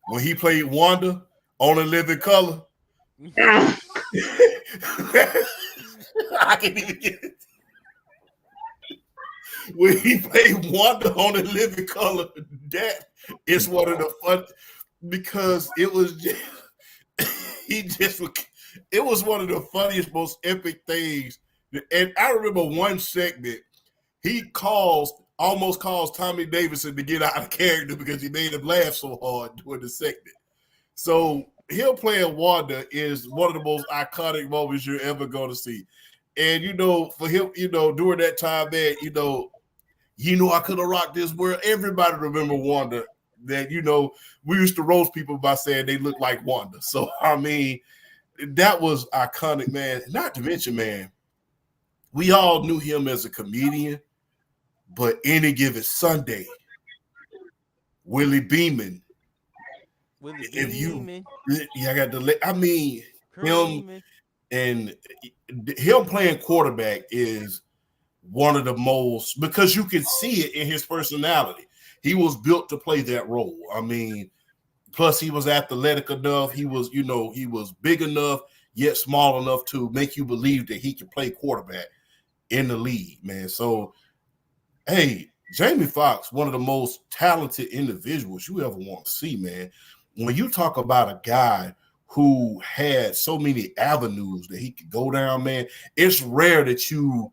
Speaker 4: When he played Wanda on A Living Color, I can't even get it. When he played Wanda on A Living Color, that is one of the fun, because it was just, it was one of the funniest, most epic things. And I remember one segment, he almost caused Tommy Davidson to get out of character because he made him laugh so hard during the segment. So him playing Wanda is one of the most iconic moments you're ever going to see. And, for him, during that time, man, I could have rocked this world. Everybody remember Wanda. That, we used to roast people by saying they look like Wanda. So, I mean, that was iconic, man. Not to mention, man, we all knew him as a comedian, but Any Given Sunday, Willie Beeman. I got to him and him playing quarterback is one of the most, because you can see it in his personality. He was built to play that role. I mean, plus he was athletic enough. He was, he was big enough, yet small enough to make you believe that he could play quarterback in the league, man. So, hey, Jamie Foxx, one of the most talented individuals you ever want to see, man. When you talk about a guy who had so many avenues that he could go down, man, it's rare that you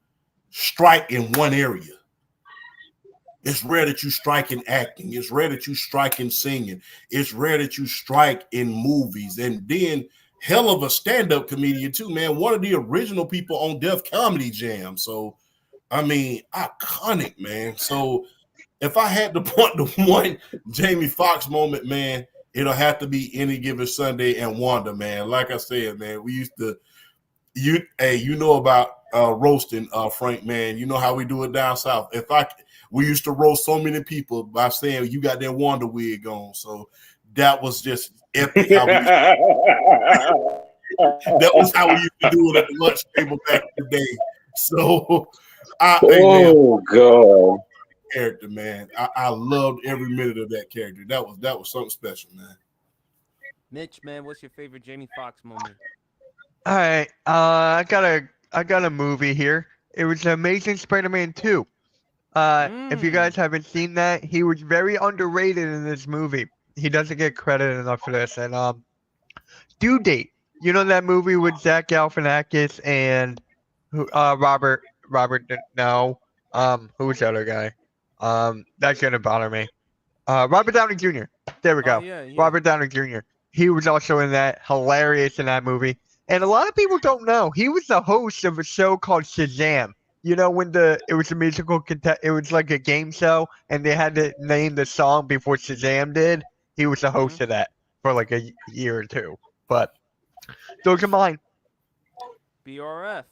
Speaker 4: strike in one area. It's rare that you strike in acting. It's rare that you strike in singing. It's rare that you strike in movies. And then hell of a stand-up comedian too, man. One of the original people on Def Comedy Jam. So, I mean, iconic, man. So, if I had to point to one Jamie Foxx moment, man, it'll have to be Any Given Sunday and Wanda, man. Like I said, man, we used to, you know about roasting, Frank, man. You know how we do it down south. We used to roast so many people by saying you got that Wanda wig on. So that was just epic. That was how we used to do it at the lunch table back in the day. So,
Speaker 3: God.
Speaker 4: Character, man. I loved every minute of that character. That was something special, man.
Speaker 1: Mitch, man, what's your favorite Jamie Foxx moment?
Speaker 2: All right, I got a movie here. It was Amazing Spider-Man 2. If you guys haven't seen that, he was very underrated in this movie. He doesn't get credit enough for this. And Due Date. You know that movie with Zach Galifianakis and Robert? No. Who's the other guy? That's gonna bother me. Robert Downey Jr. There we go.
Speaker 1: Oh, yeah.
Speaker 2: Robert Downey Jr. He was also in that. Hilarious in that movie. And a lot of people don't know he was the host of a show called Shazam. You know, when it was a musical it was like a game show, and they had to name the song before Shazam did. He was the host of that for like a year or two. But those are mine.
Speaker 1: BRF.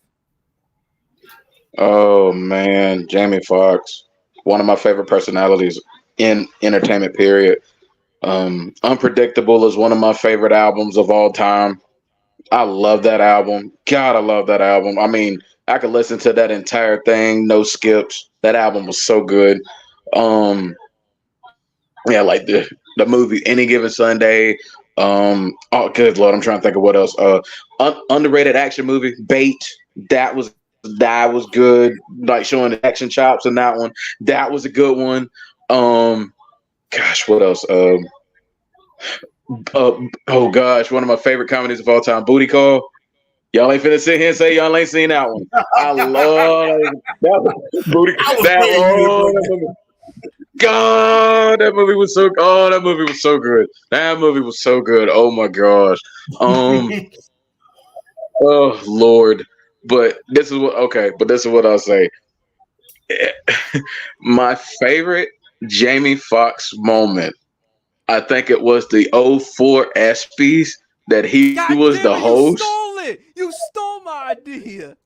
Speaker 3: Oh man, Jamie Foxx, one of my favorite personalities in entertainment. Period. Unpredictable is one of my favorite albums of all time. I love that album. God, I love that album. I mean, I could listen to that entire thing, no skips. That album was so good. Yeah, like the movie Any Given Sunday. Oh, good Lord, I'm trying to think of what else. Underrated action movie, Bait. That was good. Like showing the action chops in that one. That was a good one. Gosh, what else? Oh gosh, one of my favorite comedies of all time, Booty Call. Y'all ain't finna sit here and say y'all ain't seen that one. I love that Booty Call. God, that movie was so. Oh, that movie was so good. That movie was so good. Oh my gosh. Oh Lord. But this is what I'll say. My favorite Jamie Foxx moment, I think it was the 04 ESPYs that he was the host.
Speaker 1: You stole my idea.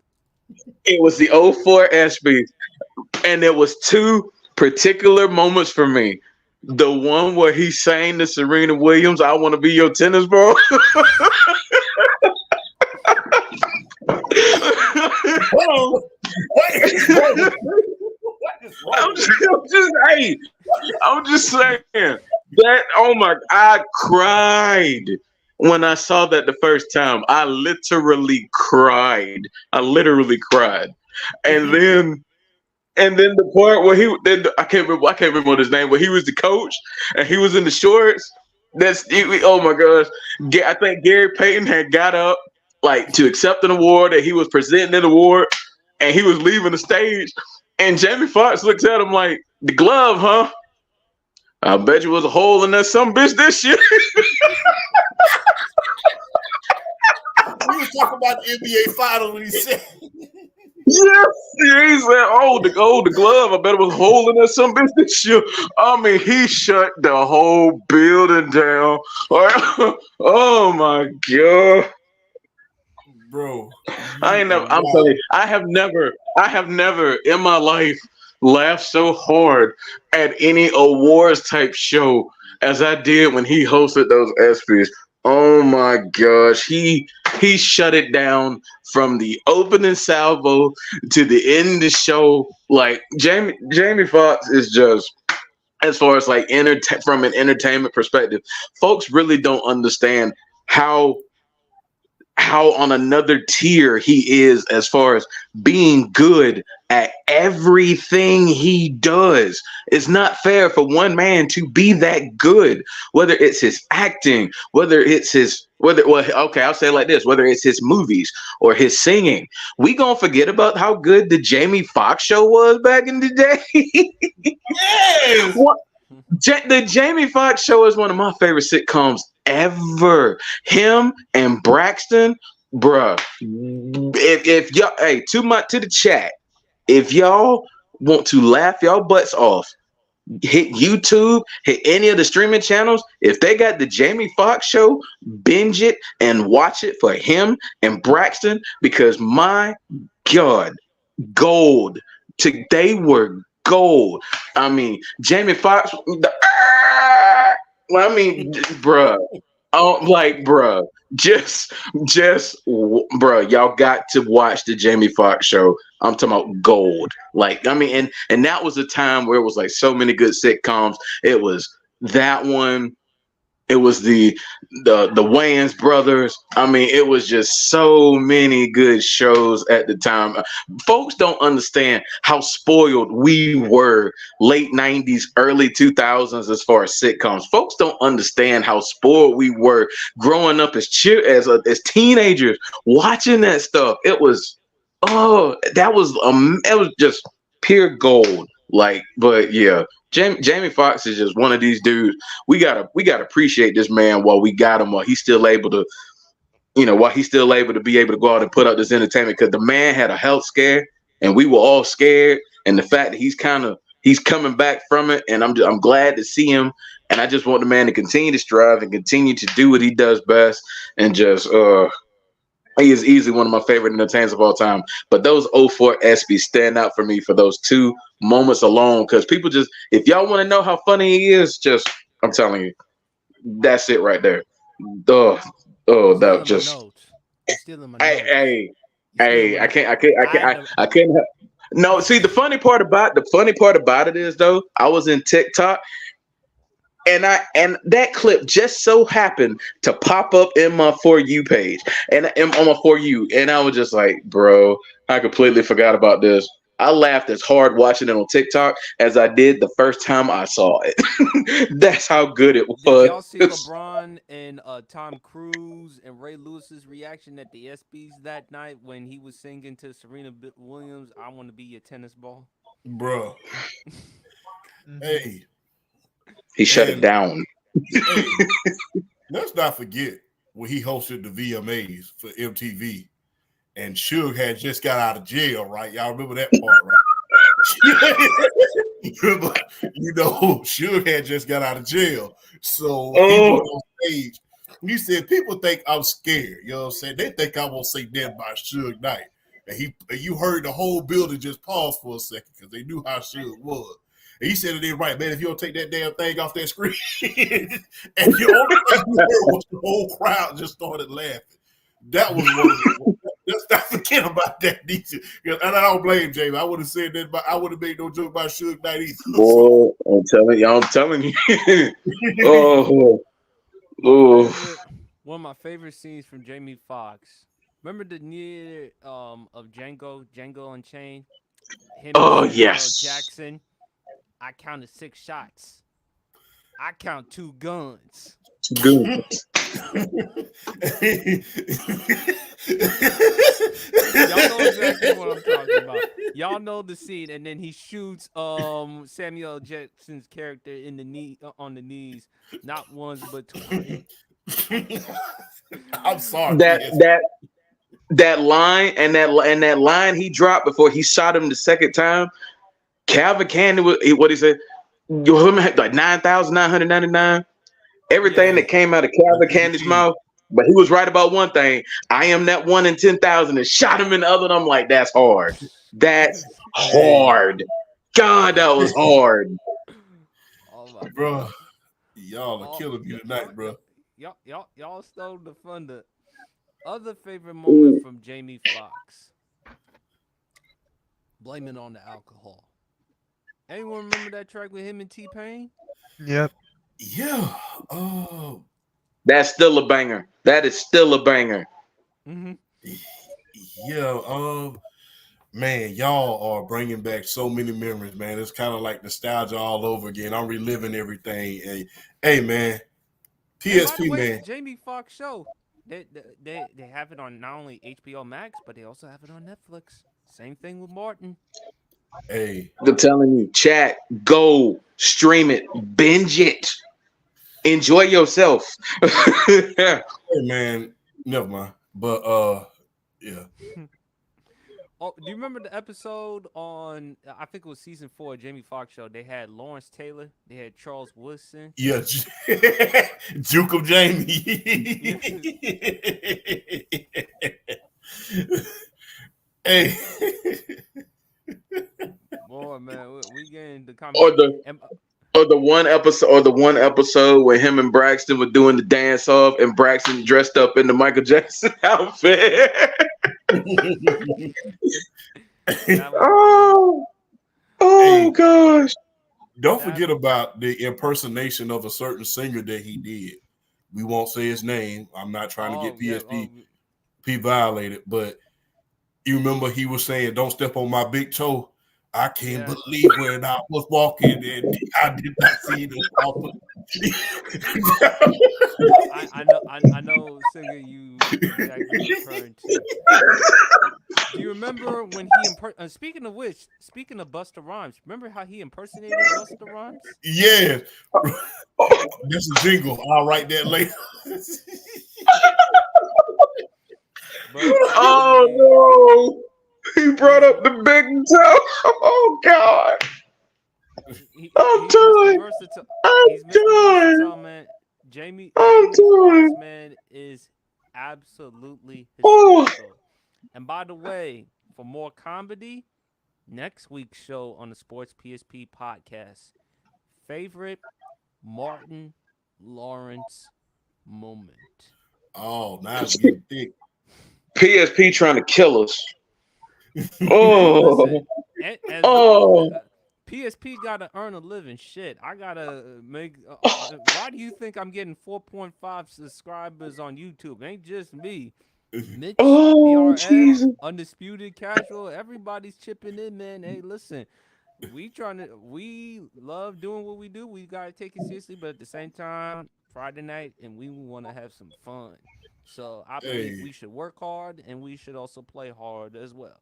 Speaker 3: It was the 04 ESPYs, and there was two particular moments for me. The one where he sang to Serena Williams, "I want to be your tennis ball." I'm just saying that. Oh my! I cried when I saw that the first time. I literally cried. And then the part where I can't remember what his name, but he was the coach and he was in the shorts. Oh my gosh! I think Gary Payton had got up like to accept an award, that he was presenting an award, and he was leaving the stage. And Jamie Foxx looks at him like, "The glove, huh? I bet you was a hole in that some bitch this year."
Speaker 4: We was talking about the NBA Finals when he said,
Speaker 3: Yes, he said, "Oh, the glove. I bet it was a hole in that some bitch this year." I mean, he shut the whole building down. Oh my god,
Speaker 4: bro.
Speaker 3: I'm telling you, I have never in my life laughed so hard at any awards type show as I did when he hosted those ESPYs. Oh my gosh, he shut it down from the opening salvo to the end of the show. Like Jamie Foxx is just, as far as like from an entertainment perspective, folks really don't understand how on another tier he is as far as being good at everything he does. It's not fair for one man to be that good, whether it's his acting, I'll say it like this, whether it's his movies or his singing. We gonna forget about how good the Jamie Foxx show was back in the day.
Speaker 4: Yes.
Speaker 3: The Jamie Foxx show is one of my favorite sitcoms ever. Him and Braxton, bruh. If y'all, hey, to the chat, if y'all want to laugh y'all butts off, hit YouTube, hit any of the streaming channels. If they got the Jamie Foxx show, binge it and watch it for him and Braxton because my God, gold. They were gold. I mean, Jamie Foxx. Well, I mean, bruh. Oh, like, bruh. Bruh. Y'all got to watch the Jamie Foxx show. I'm talking about gold. Like, I mean, and that was a time where it was like so many good sitcoms. It was that one. It was the Wayans brothers. I mean, it was just so many good shows at the time. Folks don't understand how spoiled we were late 90s, early 2000s as far as sitcoms. Folks don't understand how spoiled we were growing up as teenagers watching that stuff. It was it was just pure gold. Like, but yeah, Jamie Foxx is just one of these dudes. We gotta appreciate this man while we got him, while he's still able to, while he's still able to be able to go out and put out this entertainment. Because the man had a health scare, and we were all scared. And the fact that he's coming back from it, and I'm glad to see him. And I just want the man to continue to strive and continue to do what he does best, and just he is easily one of my favorite entertainers of all time. But those '04 ESPYs stand out for me for those two moments alone. Because people just, if y'all want to know how funny he is, I'm telling you, that's it right there. That just.
Speaker 1: You're stealing my
Speaker 3: Hey,
Speaker 1: notes.
Speaker 3: I can't. No, see, the funny part about it is though, I was in TikTok and that clip just so happened to pop up in my For You page and on my For You, and I was just like, bro, I completely forgot about this. I laughed as hard watching it on TikTok as I did the first time I saw it. That's how good it
Speaker 1: Did y'all see
Speaker 3: was.
Speaker 1: LeBron and Tom Cruise and Ray Lewis's reaction at the ESPYS that night when he was singing to Serena Williams, "I Want to Be Your Tennis Ball"?
Speaker 4: Bro. Hey.
Speaker 3: He shut it down.
Speaker 4: Hey, let's not forget when he hosted the VMAs for MTV, and Suge had just got out of jail, right? Y'all remember that part, right? Suge had just got out of jail. So he went on stage. He said, people think I'm scared. You know what I'm saying? They think I won't say that by Suge Knight. And you heard the whole building just pause for a second because they knew how Suge was. And he said it ain't right, man. If you don't take that damn thing off that screen, and you only thing you heard was the whole crowd just started laughing. That was one of the. Let's not forget about that, and I don't blame Jamie. I would have said that, but I would have made no joke about Suge Knight either.
Speaker 3: Boy, I'm telling you.
Speaker 1: One of my favorite scenes from Jamie Foxx. Remember the near of Django Unchained? Him and Samuel
Speaker 3: Yes.
Speaker 1: Jackson. I counted 6 shots. I count 2 guns.
Speaker 3: Good.
Speaker 1: Y'all know exactly what I'm talking about. Y'all know the scene, and then he shoots Samuel Jackson's character in the knee on the knees, not once but twice.
Speaker 4: I'm sorry.
Speaker 3: That line and that line he dropped before he shot him the second time. Calvin Candy, what he said, like 9,999. Everything that came out of Calvin Candy's mouth, but he was right about one thing. I am that 1 in 10,000, and shot him in the other. And I'm like, that's hard. That's hard. God, that was hard.
Speaker 1: Oh my
Speaker 4: bro.
Speaker 1: God.
Speaker 4: Y'all are killing me tonight, bro.
Speaker 1: Y'all stole the fun. The other favorite moment from Jamie Foxx. Blame it on the alcohol. Anyone remember that track with him and T-Pain?
Speaker 2: Yep.
Speaker 4: Yeah. Oh.
Speaker 3: That's still a banger. That is still a banger.
Speaker 1: Mm-hmm.
Speaker 4: Yeah. Man, y'all are bringing back so many memories, man. It's kind of like nostalgia all over again. I'm reliving everything. Hey, man. PSP,
Speaker 1: by the way,
Speaker 4: man.
Speaker 1: the Jamie Foxx show. They have it on not only HBO Max, but they also have it on Netflix. Same thing with Martin.
Speaker 4: Hey,
Speaker 3: I'm telling you, chat, go stream it, binge it, enjoy yourself.
Speaker 4: hey man, never mind. But yeah.
Speaker 1: Oh, do you remember the episode on? I think it was season 4, Jamie Foxx show. They had Lawrence Taylor. They had Charles Woodson.
Speaker 4: Yeah, Juke of Jamie.
Speaker 1: Yeah.
Speaker 4: Hey,
Speaker 1: Boy, man, we getting the
Speaker 3: or
Speaker 1: conversation.
Speaker 3: the
Speaker 1: And,
Speaker 3: one episode where him and Braxton were doing the dance off, and Braxton dressed up in the Michael Jackson outfit.
Speaker 1: that was hilarious.
Speaker 3: Oh, oh
Speaker 4: hey,
Speaker 3: gosh.
Speaker 4: don't
Speaker 1: That
Speaker 4: forget about the impersonation of a certain singer that he did. We won't say his name. I'm not trying to get
Speaker 1: oh yeah
Speaker 4: PSP violated, but you remember he was saying, "Don't step on my big toe." I can't
Speaker 1: yeah.
Speaker 4: believe when I was walking and I did not see the
Speaker 1: I know singer you exactly referring to. Do you remember when he speaking of which, speaking of Busta Rhymes, remember how he impersonated Busta Rhymes?
Speaker 4: Yeah, that's a jingle. I'll write that later.
Speaker 1: But
Speaker 3: Oh
Speaker 1: man,
Speaker 3: no. He brought
Speaker 1: he's
Speaker 3: up the big toe. Oh God. I'm
Speaker 1: he's Mr.
Speaker 3: done.
Speaker 1: Versatile.
Speaker 3: I'm
Speaker 1: He's Mr.
Speaker 3: done.
Speaker 1: Versatile, man. Jamie
Speaker 3: I'm
Speaker 1: Jamie Foxx,
Speaker 3: done.
Speaker 1: man, is absolutely
Speaker 3: Oh,
Speaker 1: hysterical. And by the way, for more comedy, next week's show on the Sports PSP podcast, favorite Martin Lawrence moment.
Speaker 4: Oh, now it's getting thick.
Speaker 3: PSP trying to kill us. Oh,
Speaker 1: Listen, as
Speaker 3: oh.
Speaker 1: PSP gotta earn a living. Shit, I gotta make. Why do you think I'm getting 4.5 subscribers on YouTube? It ain't just me. Mitch,
Speaker 3: Oh,
Speaker 1: BRF,
Speaker 3: Jesus.
Speaker 1: Undisputed Casual, everybody's chipping in, man. Hey, listen, we love doing what we do. We gotta take it seriously, but at the same time, Friday night, and we want to have some fun. So I believe
Speaker 4: Hey,
Speaker 1: we should work hard, and we should also play hard as well.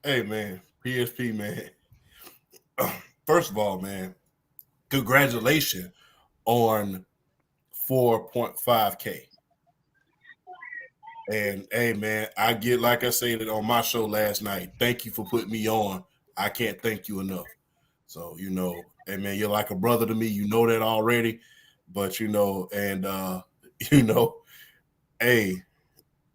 Speaker 4: hey, man, PSP, man. First of all, man, congratulations on 4.5K. And hey, man, I get like I said it on my show last night. Thank you for putting me on. I can't thank you enough. So hey man, you're like a brother to me. You know that already, but and you know, hey,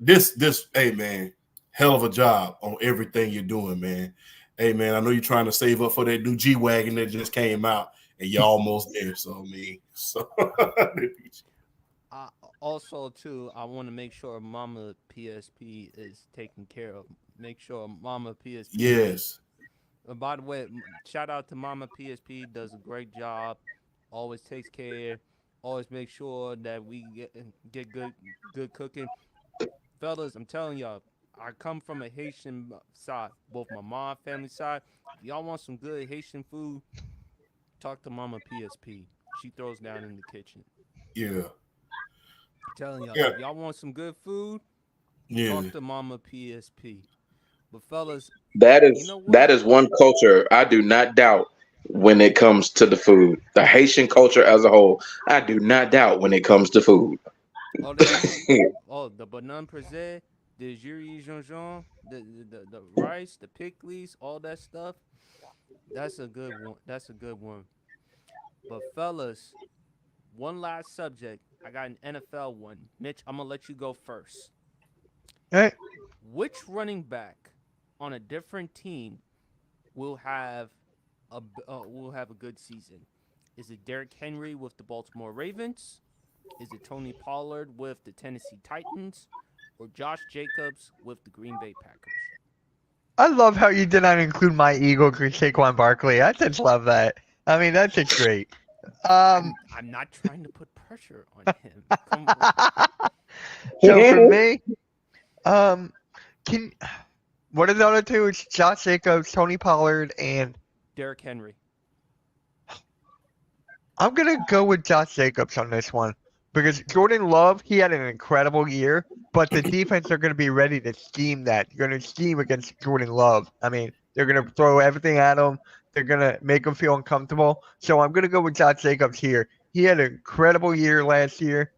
Speaker 4: hey man, hell of a job on everything you're doing, man. Hey man, I know you're trying to save up for that new G wagon that just came out, and you're almost there. So I mean, so
Speaker 1: I also too, I want to make sure Mama PSP is taken care of. Make sure Mama PSP is.
Speaker 4: yes,
Speaker 1: By the way, shout out to Mama PSP. Does a great job. Always takes care. Always make sure that we get good cooking. Fellas, I'm telling y'all, I come from a Haitian side, both my mom family side. If y'all want some good Haitian food, talk to Mama PSP. She throws down in the kitchen.
Speaker 4: yeah,
Speaker 1: Telling y'all,
Speaker 4: yeah,
Speaker 1: if y'all want some good food,
Speaker 4: yeah.
Speaker 1: talk to Mama PSP. But fellas,
Speaker 3: That
Speaker 1: you
Speaker 3: is
Speaker 1: know what?
Speaker 3: that is one culture I do not doubt when it comes to the food. The Haitian culture as a whole, I do not doubt when it comes to food.
Speaker 1: Oh, they got the banan presé, the jus jonjon, the rice, the pickles, all that stuff. That's a good one. That's a good one. But fellas, one last subject. I got an NFL one. Mitch, I'm gonna let you go first.
Speaker 2: Hey,
Speaker 1: Which running back on a different team will have a good season? Is it Derrick Henry with the Baltimore Ravens? Is it Tony Pollard with the Tennessee Titans? Or Josh Jacobs with the Green Bay Packers?
Speaker 2: I love how you did not include my Eagles with Saquon Barkley. I just love that. I mean, that's just great.
Speaker 1: I'm not trying to put pressure on him. Come on.
Speaker 2: So for me, um, can what are the other two? It's Josh Jacobs, Tony Pollard, and
Speaker 1: Derrick Henry.
Speaker 2: I'm gonna go with Josh Jacobs on this one because Jordan Love, he had an incredible year, but the defense are gonna be ready to scheme that. You're gonna scheme against Jordan Love. I mean, They're gonna throw everything at him. They're gonna make him feel uncomfortable. So I'm gonna go with Josh Jacobs here. He had an incredible year last year.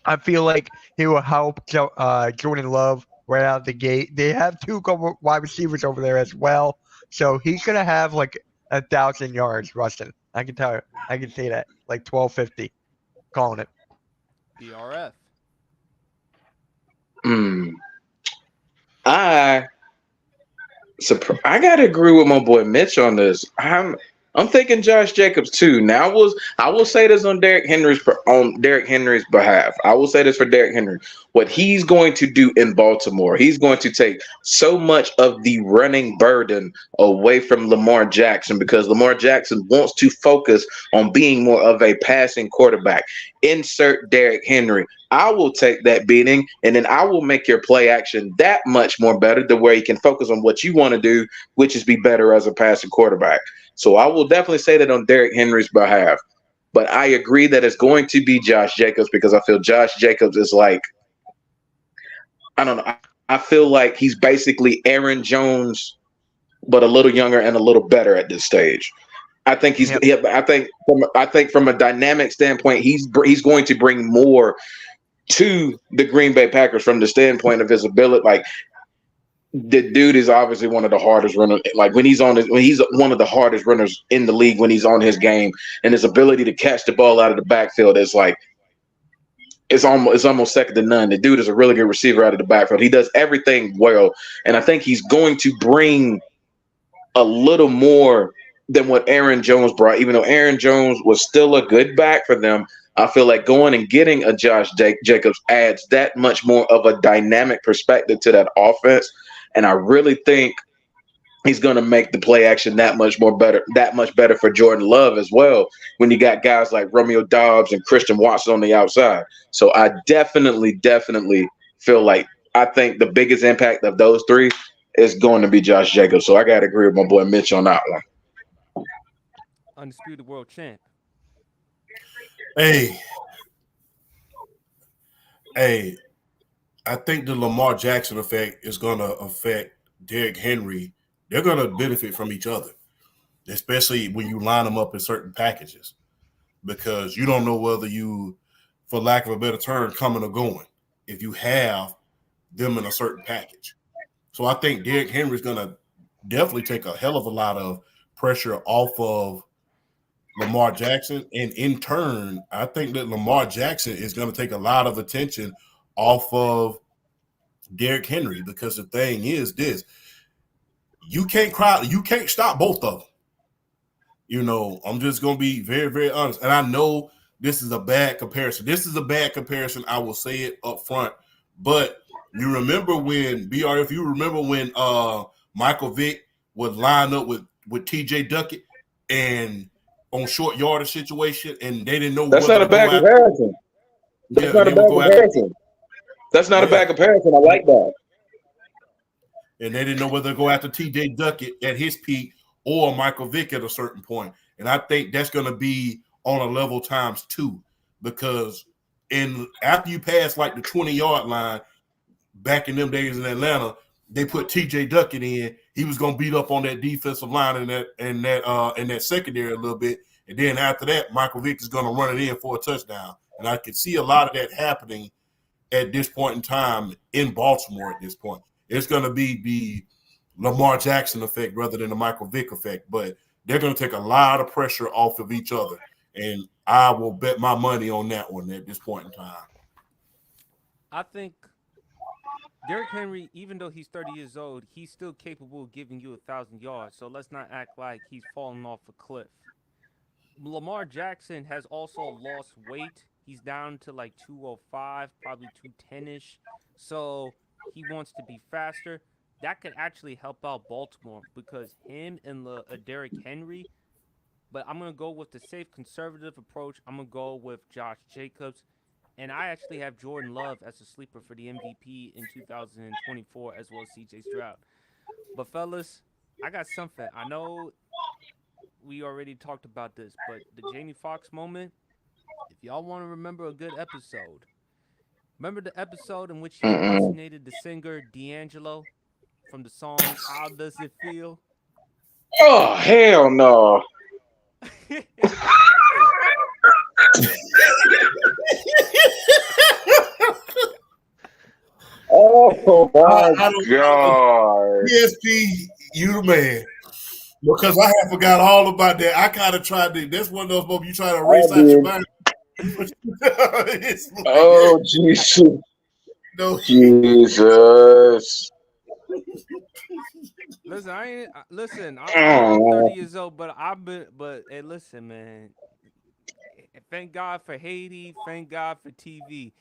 Speaker 2: I feel like he will help Jordan Love right out the gate. They have two wide receivers over there as well, so he's gonna have like 1,000 yards rushing. I can tell you. I can say that like 1,250. Calling it.
Speaker 1: BRF.
Speaker 3: Mm. I I gotta agree with my boy Mitch on this. I'm thinking Josh Jacobs too. Now I will say this on Derrick Henry's behalf. I will say this for Derrick Henry. What he's going to do in Baltimore, he's going to take so much of the running burden away from Lamar Jackson because Lamar Jackson wants to focus on being more of a passing quarterback. Insert Derrick Henry. I will take that beating and then I will make your play action that much more better to where you can focus on what you want to do, which is be better as a passing quarterback. So I will definitely say that on Derrick Henry's behalf. But I agree that it's going to be Josh Jacobs because I feel Josh Jacobs is like, I don't know. I feel like he's basically Aaron Jones, but a little younger and a little better at this stage. I think
Speaker 2: Yep.
Speaker 3: I think from a dynamic standpoint, he's going to bring more to the Green Bay Packers from the standpoint of his ability. Like the dude is obviously one of the hardest runners. Like when he's one of the hardest runners in the league when he's on his game, and his ability to catch the ball out of the backfield is like it's almost second to none. The dude is a really good receiver out of the backfield. He does everything well, and I think he's going to bring a little more than what Aaron Jones brought. Even though Aaron Jones was still a good back for them, I feel like going and getting a Josh Jacobs adds that much more of a dynamic perspective to that offense. And I really think he's going to make the play action that much better for Jordan Love as well when you got guys like Romeo Doubs and Christian Watson on the outside. So I definitely feel like I think the biggest impact of those three is going to be Josh Jacobs. So I got to agree with my boy Mitch on that one.
Speaker 1: Undisputed world champ.
Speaker 4: Hey, hey, I think the Lamar Jackson effect is going to affect Derrick Henry. They're going to benefit from each other, especially when you line them up in certain packages, because you don't know whether you, for lack of a better term, coming or going if you have them in a certain package. So I think Derrick Henry's going to definitely take a hell of a lot of pressure off of Lamar Jackson. And in turn, I think that Lamar Jackson is going to take a lot of attention off of Derrick Henry, because the thing is this: you can't stop both of them. You know, I'm just gonna be very, very honest. And I know this is a bad comparison. I will say it up front. But you remember when BRF, you remember when Michael Vick would line up with TJ Duckett and on short yardage situation, and they didn't know
Speaker 3: That's
Speaker 4: whether
Speaker 3: not
Speaker 4: to
Speaker 3: a bad
Speaker 4: go after.
Speaker 3: comparison. That's
Speaker 4: Yeah, and
Speaker 3: not a
Speaker 4: they would
Speaker 3: bad
Speaker 4: go after.
Speaker 3: comparison. That's not a
Speaker 4: Yeah.
Speaker 3: bad comparison. I like that.
Speaker 4: And they didn't know whether to go after TJ Duckett at his peak or Michael Vick at a certain point. And I think that's going to be on a level times two, because after you pass like the 20-yard line back in them days in Atlanta, they put TJ Duckett in. He was going to beat up on that defensive line in that secondary a little bit. And then after that, Michael Vick is going to run it in for a touchdown. And I could see a lot of that happening at this point in time in Baltimore at this point. It's going to be the Lamar Jackson effect rather than the Michael Vick effect, but they're going to take a lot of pressure off of each other, and I will bet my money on that one at this point in time.
Speaker 1: I think Derrick Henry, even though he's 30 years old, he's still capable of giving you 1,000 yards. So let's not act like he's falling off a cliff. Lamar Jackson has also lost weight. He's down to like 205, probably 210 ish. So he wants to be faster. That could actually help out Baltimore because him and Derrick Henry. But I'm going to go with the safe conservative approach. I'm going to go with Josh Jacobs. And I actually have Jordan Love as a sleeper for the MVP in 2024 as well as CJ Stroud. But fellas, I got something. I know we already talked about this, but the Jamie Foxx moment, if y'all want to remember a good episode, remember the episode in which he
Speaker 3: Mm-mm.
Speaker 1: impersonated the singer D'Angelo from the song How Does It Feel?
Speaker 3: Oh hell no! Oh my
Speaker 4: I don't
Speaker 3: god!
Speaker 4: PSP, you the man. Because I had forgot all about that. I kind of tried to. That's one of those moments you try to
Speaker 3: I
Speaker 4: erase out your
Speaker 3: did.
Speaker 4: mind. It's like,
Speaker 3: Oh Jesus!
Speaker 4: no,
Speaker 3: Jesus!
Speaker 1: Listen, I ain't listen. I'm only
Speaker 3: Oh,
Speaker 1: 30 years old, but I've been. But hey, listen, man. Thank God for Haiti. Thank God for TV.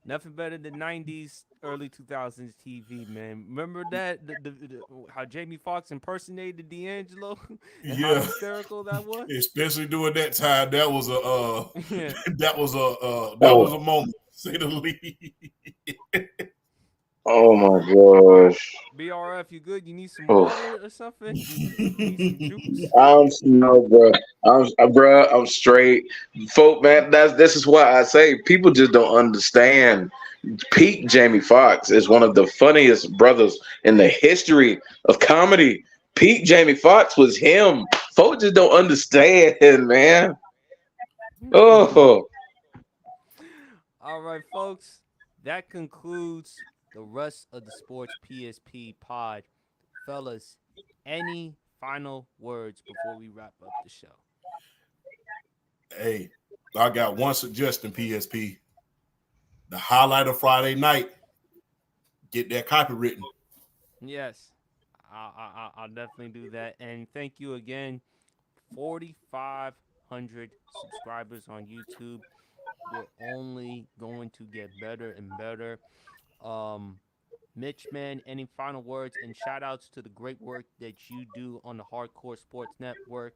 Speaker 1: Nothing better than '90s, early 2000s TV, man. Remember that how Jamie Foxx impersonated D'Angelo and how
Speaker 4: yeah.
Speaker 1: hysterical that was.
Speaker 4: Especially during that time, that was a
Speaker 1: Yeah.
Speaker 4: that
Speaker 3: oh,
Speaker 4: was a moment, to say the least.
Speaker 3: oh my gosh!
Speaker 1: BRF, you good? You need some
Speaker 3: Oh,
Speaker 1: water or something? You need some juice?
Speaker 3: I'm no, bro. Bro. I'm straight, folk, man. This is why I say people just don't understand. Peak Jamie Foxx is one of the funniest brothers in the history of comedy. Peak Jamie Foxx was him. Folks just don't understand, man. Oh,
Speaker 1: All right, folks. That concludes the rest of the Sports PSP pod. Fellas, any final words before we wrap up the show?
Speaker 4: Hey, I got one suggestion, PSP. The highlight of Friday night, get that copy written.
Speaker 1: Yes, I'll definitely do that. And thank you again. 4,500 subscribers on YouTube. We're only going to get better and better. Um, Mitch, man, any final words and shout outs to the great work that you do on the Hardcore Sports Network.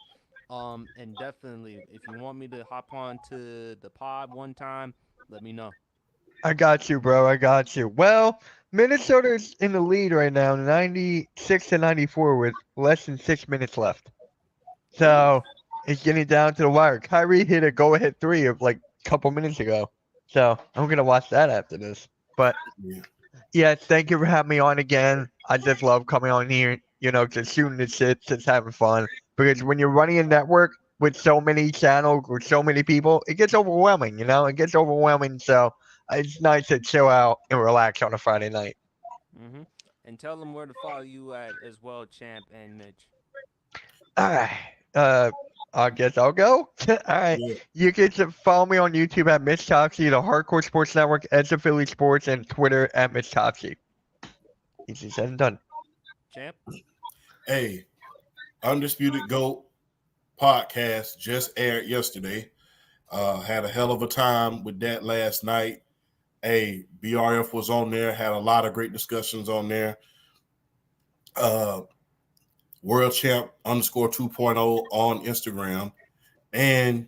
Speaker 1: And definitely, if you want me to hop on to the pod one time, let me know.
Speaker 2: I got you, bro. I got you. Well, Minnesota's in the lead right now, 96-94 with less than 6 minutes left.
Speaker 1: Ooh.
Speaker 2: So it's getting down to the wire. Kyrie hit a go-ahead three of like a couple minutes ago. So I'm gonna watch that after this. But
Speaker 4: Yeah.
Speaker 2: yeah, thank you for having me on again. I just love coming on here, just shooting the shit, just having fun. Because when you're running a network with so many channels, with so many people, it gets overwhelming. It gets overwhelming. So it's nice to chill out and relax on a Friday night.
Speaker 1: Mm-hmm. And tell them where to follow you at as well, Champ and Mitch.
Speaker 2: All right. I guess I'll go. All right.
Speaker 4: Yeah.
Speaker 2: You can follow me on YouTube at Mitch Toxie, the Hardcore Sports Network, Edge of Philly Sports, and Twitter at Mitch Toxie. Easy said and done.
Speaker 1: Champ?
Speaker 4: Hey, Undisputed GOAT podcast just aired yesterday. Had a hell of a time with that last night. Hey, BRF was on there, had a lot of great discussions on there. World Champ _ 2.0 on Instagram and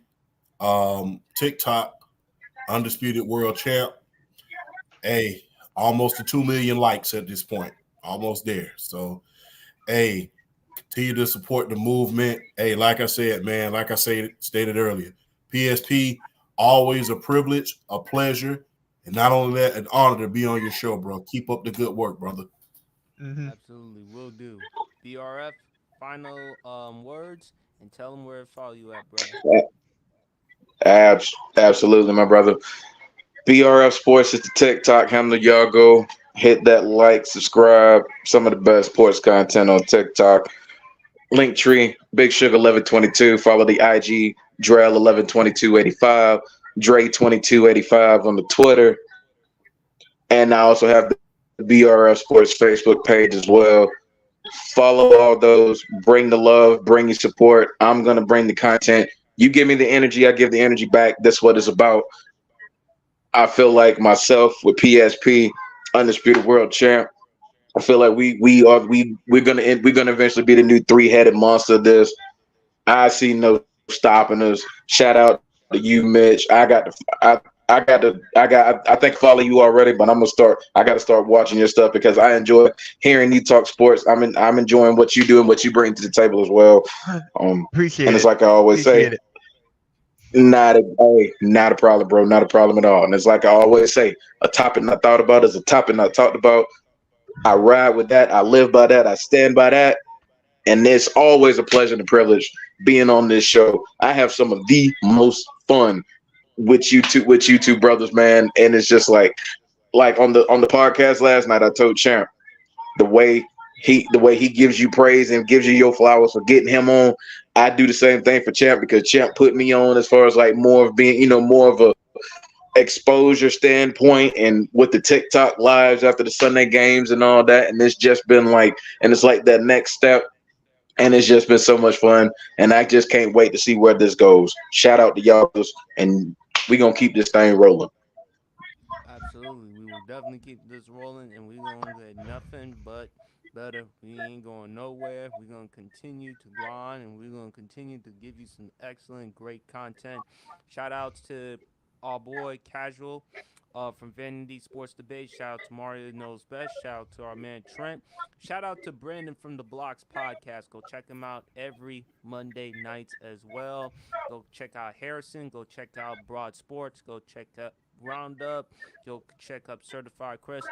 Speaker 4: TikTok, Undisputed World Champ. Hey, almost to 2 million likes at this point. Almost there. So, hey, continue to support the movement. Hey, like I said, man, like I stated earlier, PSP, always a privilege, a pleasure, and not only that, an honor to be on your show, bro. Keep up the good work, brother.
Speaker 2: Mm-hmm.
Speaker 1: Absolutely, will do. BRF, final words, and tell them where to follow you at, brother.
Speaker 3: absolutely, my brother. BRF Sports is the TikTok handle. Y'all go hit that like, subscribe. Some of the best sports content on TikTok. Linktree, Big Sugar 1122. Follow the IG, Drell 112285, Dre 2285 on the Twitter. And I also have the BRF Sports Facebook page as well. Follow all those. Bring the love, bring your support. I'm going to bring the content. You give me the energy, I give the energy back. That's what it's about. I feel like myself with PSP, Undisputed World Champ. I feel like we're gonna eventually be the new three-headed monster of this. I see no stopping us. Shout out to you, Mitch. I think follow you already, but I gotta start watching your stuff because I enjoy hearing you talk sports. I'm enjoying what you do and what you bring to the table as well. And
Speaker 2: Appreciate
Speaker 3: it's
Speaker 2: it.
Speaker 3: like I always say,
Speaker 2: Appreciate it.
Speaker 3: not a problem, bro. Not a problem at all. And it's like I always say, a topic not thought about is a topic not talked about. I ride with that. I live by that. I stand by that. And it's always a pleasure and a privilege being on this show. I have some of the most fun with you two brothers, man. And it's just like on the podcast last night, I told Champ the way the way he gives you praise and gives you your flowers for getting him on. I do the same thing for Champ because Champ put me on as far as like more of being, more of a exposure standpoint and with the TikTok lives after the Sunday games and all that. And it's just been like, and it's like that next step. And it's just been so much fun. And I just can't wait to see where this goes. Shout out to y'all, and we gonna keep this thing rolling.
Speaker 1: Absolutely. We will definitely keep this rolling and we're going to get nothing but better. We ain't going nowhere. We're going to continue to grind and we're going to continue to give you some excellent, great content. Shout outs to our boy Casual from Vanity Sports Debate. Shout out to Mario Knows Best. Shout out to our man Trent. Shout out to Brandon from the Blocks podcast. Go check him out every Monday nights as well. Go check out Harrison. Go check out Broad Sports. Go check out Roundup. Go check up Certified Chris.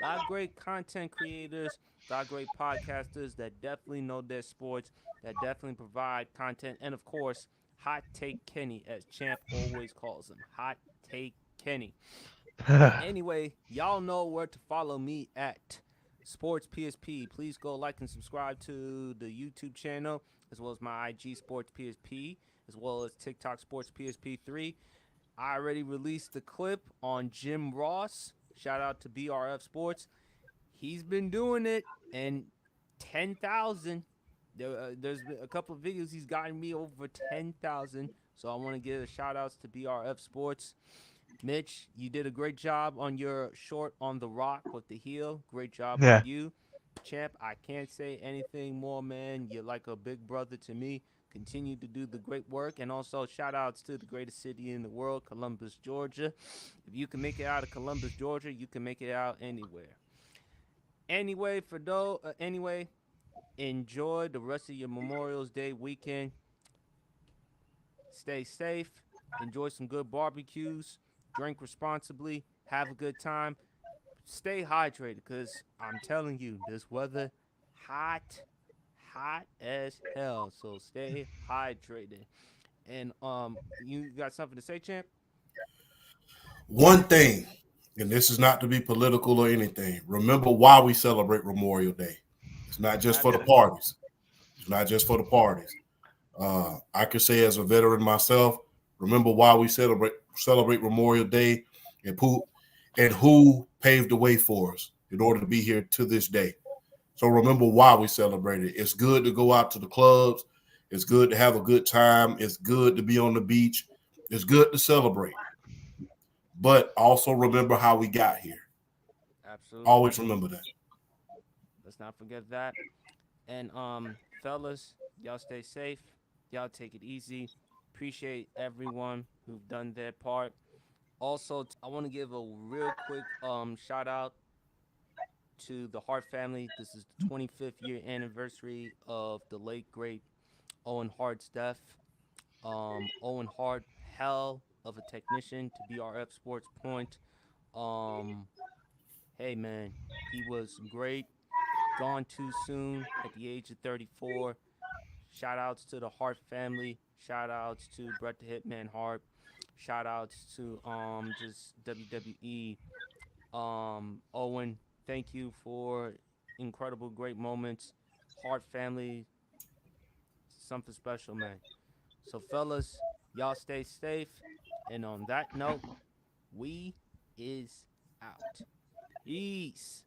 Speaker 1: A lot of great content creators, a lot of great podcasters that definitely know their sports, that definitely provide content, and of course, Hot Take Kenny, as Champ always calls him. Hot Take Kenny. But anyway, y'all know where to follow me at Sports PSP. Please go like and subscribe to the YouTube channel, as well as my IG Sports PSP, as well as TikTok Sports PSP3. I already released the clip on Jim Ross. Shout out to BRF Sports. He's been doing it, and 10,000. There's been a couple of videos he's gotten me over 10,000. So I want to give a shout outs to BRF Sports. Mitch, you did a great job on your short on the rock with the heel. Great job
Speaker 2: Yeah.
Speaker 1: on you. Champ, I can't say anything more, man. You're like a big brother to me. Continue to do the great work. And also, shout outs to the greatest city in the world, Columbus, Georgia. If you can make it out of Columbus, Georgia, you can make it out anywhere. Anyway, enjoy the rest of your Memorial's Day weekend. Stay safe. Enjoy some good barbecues. Drink responsibly. Have a good time. Stay hydrated because I'm telling you, this weather hot, hot as hell. So stay hydrated. And you got something to say, champ?
Speaker 4: One thing, and this is not to be political or anything. Remember why we celebrate Memorial Day. It's not just for the
Speaker 1: Absolutely.
Speaker 4: parties. It's not just for the parties. I could say as a veteran myself, remember why we celebrate Memorial Day and who paved the way for us in order to be here to this day. So remember why we celebrate it. It's good to go out to the clubs. It's good to have a good time. It's good to be on the beach. It's good to celebrate. But also remember how we got here.
Speaker 1: Absolutely.
Speaker 4: Always remember that.
Speaker 1: Let's not forget that. And fellas, y'all stay safe. Y'all take it easy. Appreciate everyone who've done their part. Also, I want to give a real quick shout out to the Hart family. This is the 25th year anniversary of the late great Owen Hart's death. Owen Hart, hell of a technician to BRF Sports Point. Um, hey man, he was great. Gone too soon at the age of 34. Shout outs to the Hart family. Shout outs to Bret the Hitman Hart. Shout outs to just WWE. Owen, thank you for incredible great moments. Hart family, something special, man. So fellas, y'all stay safe. And on that note, we is out. Peace.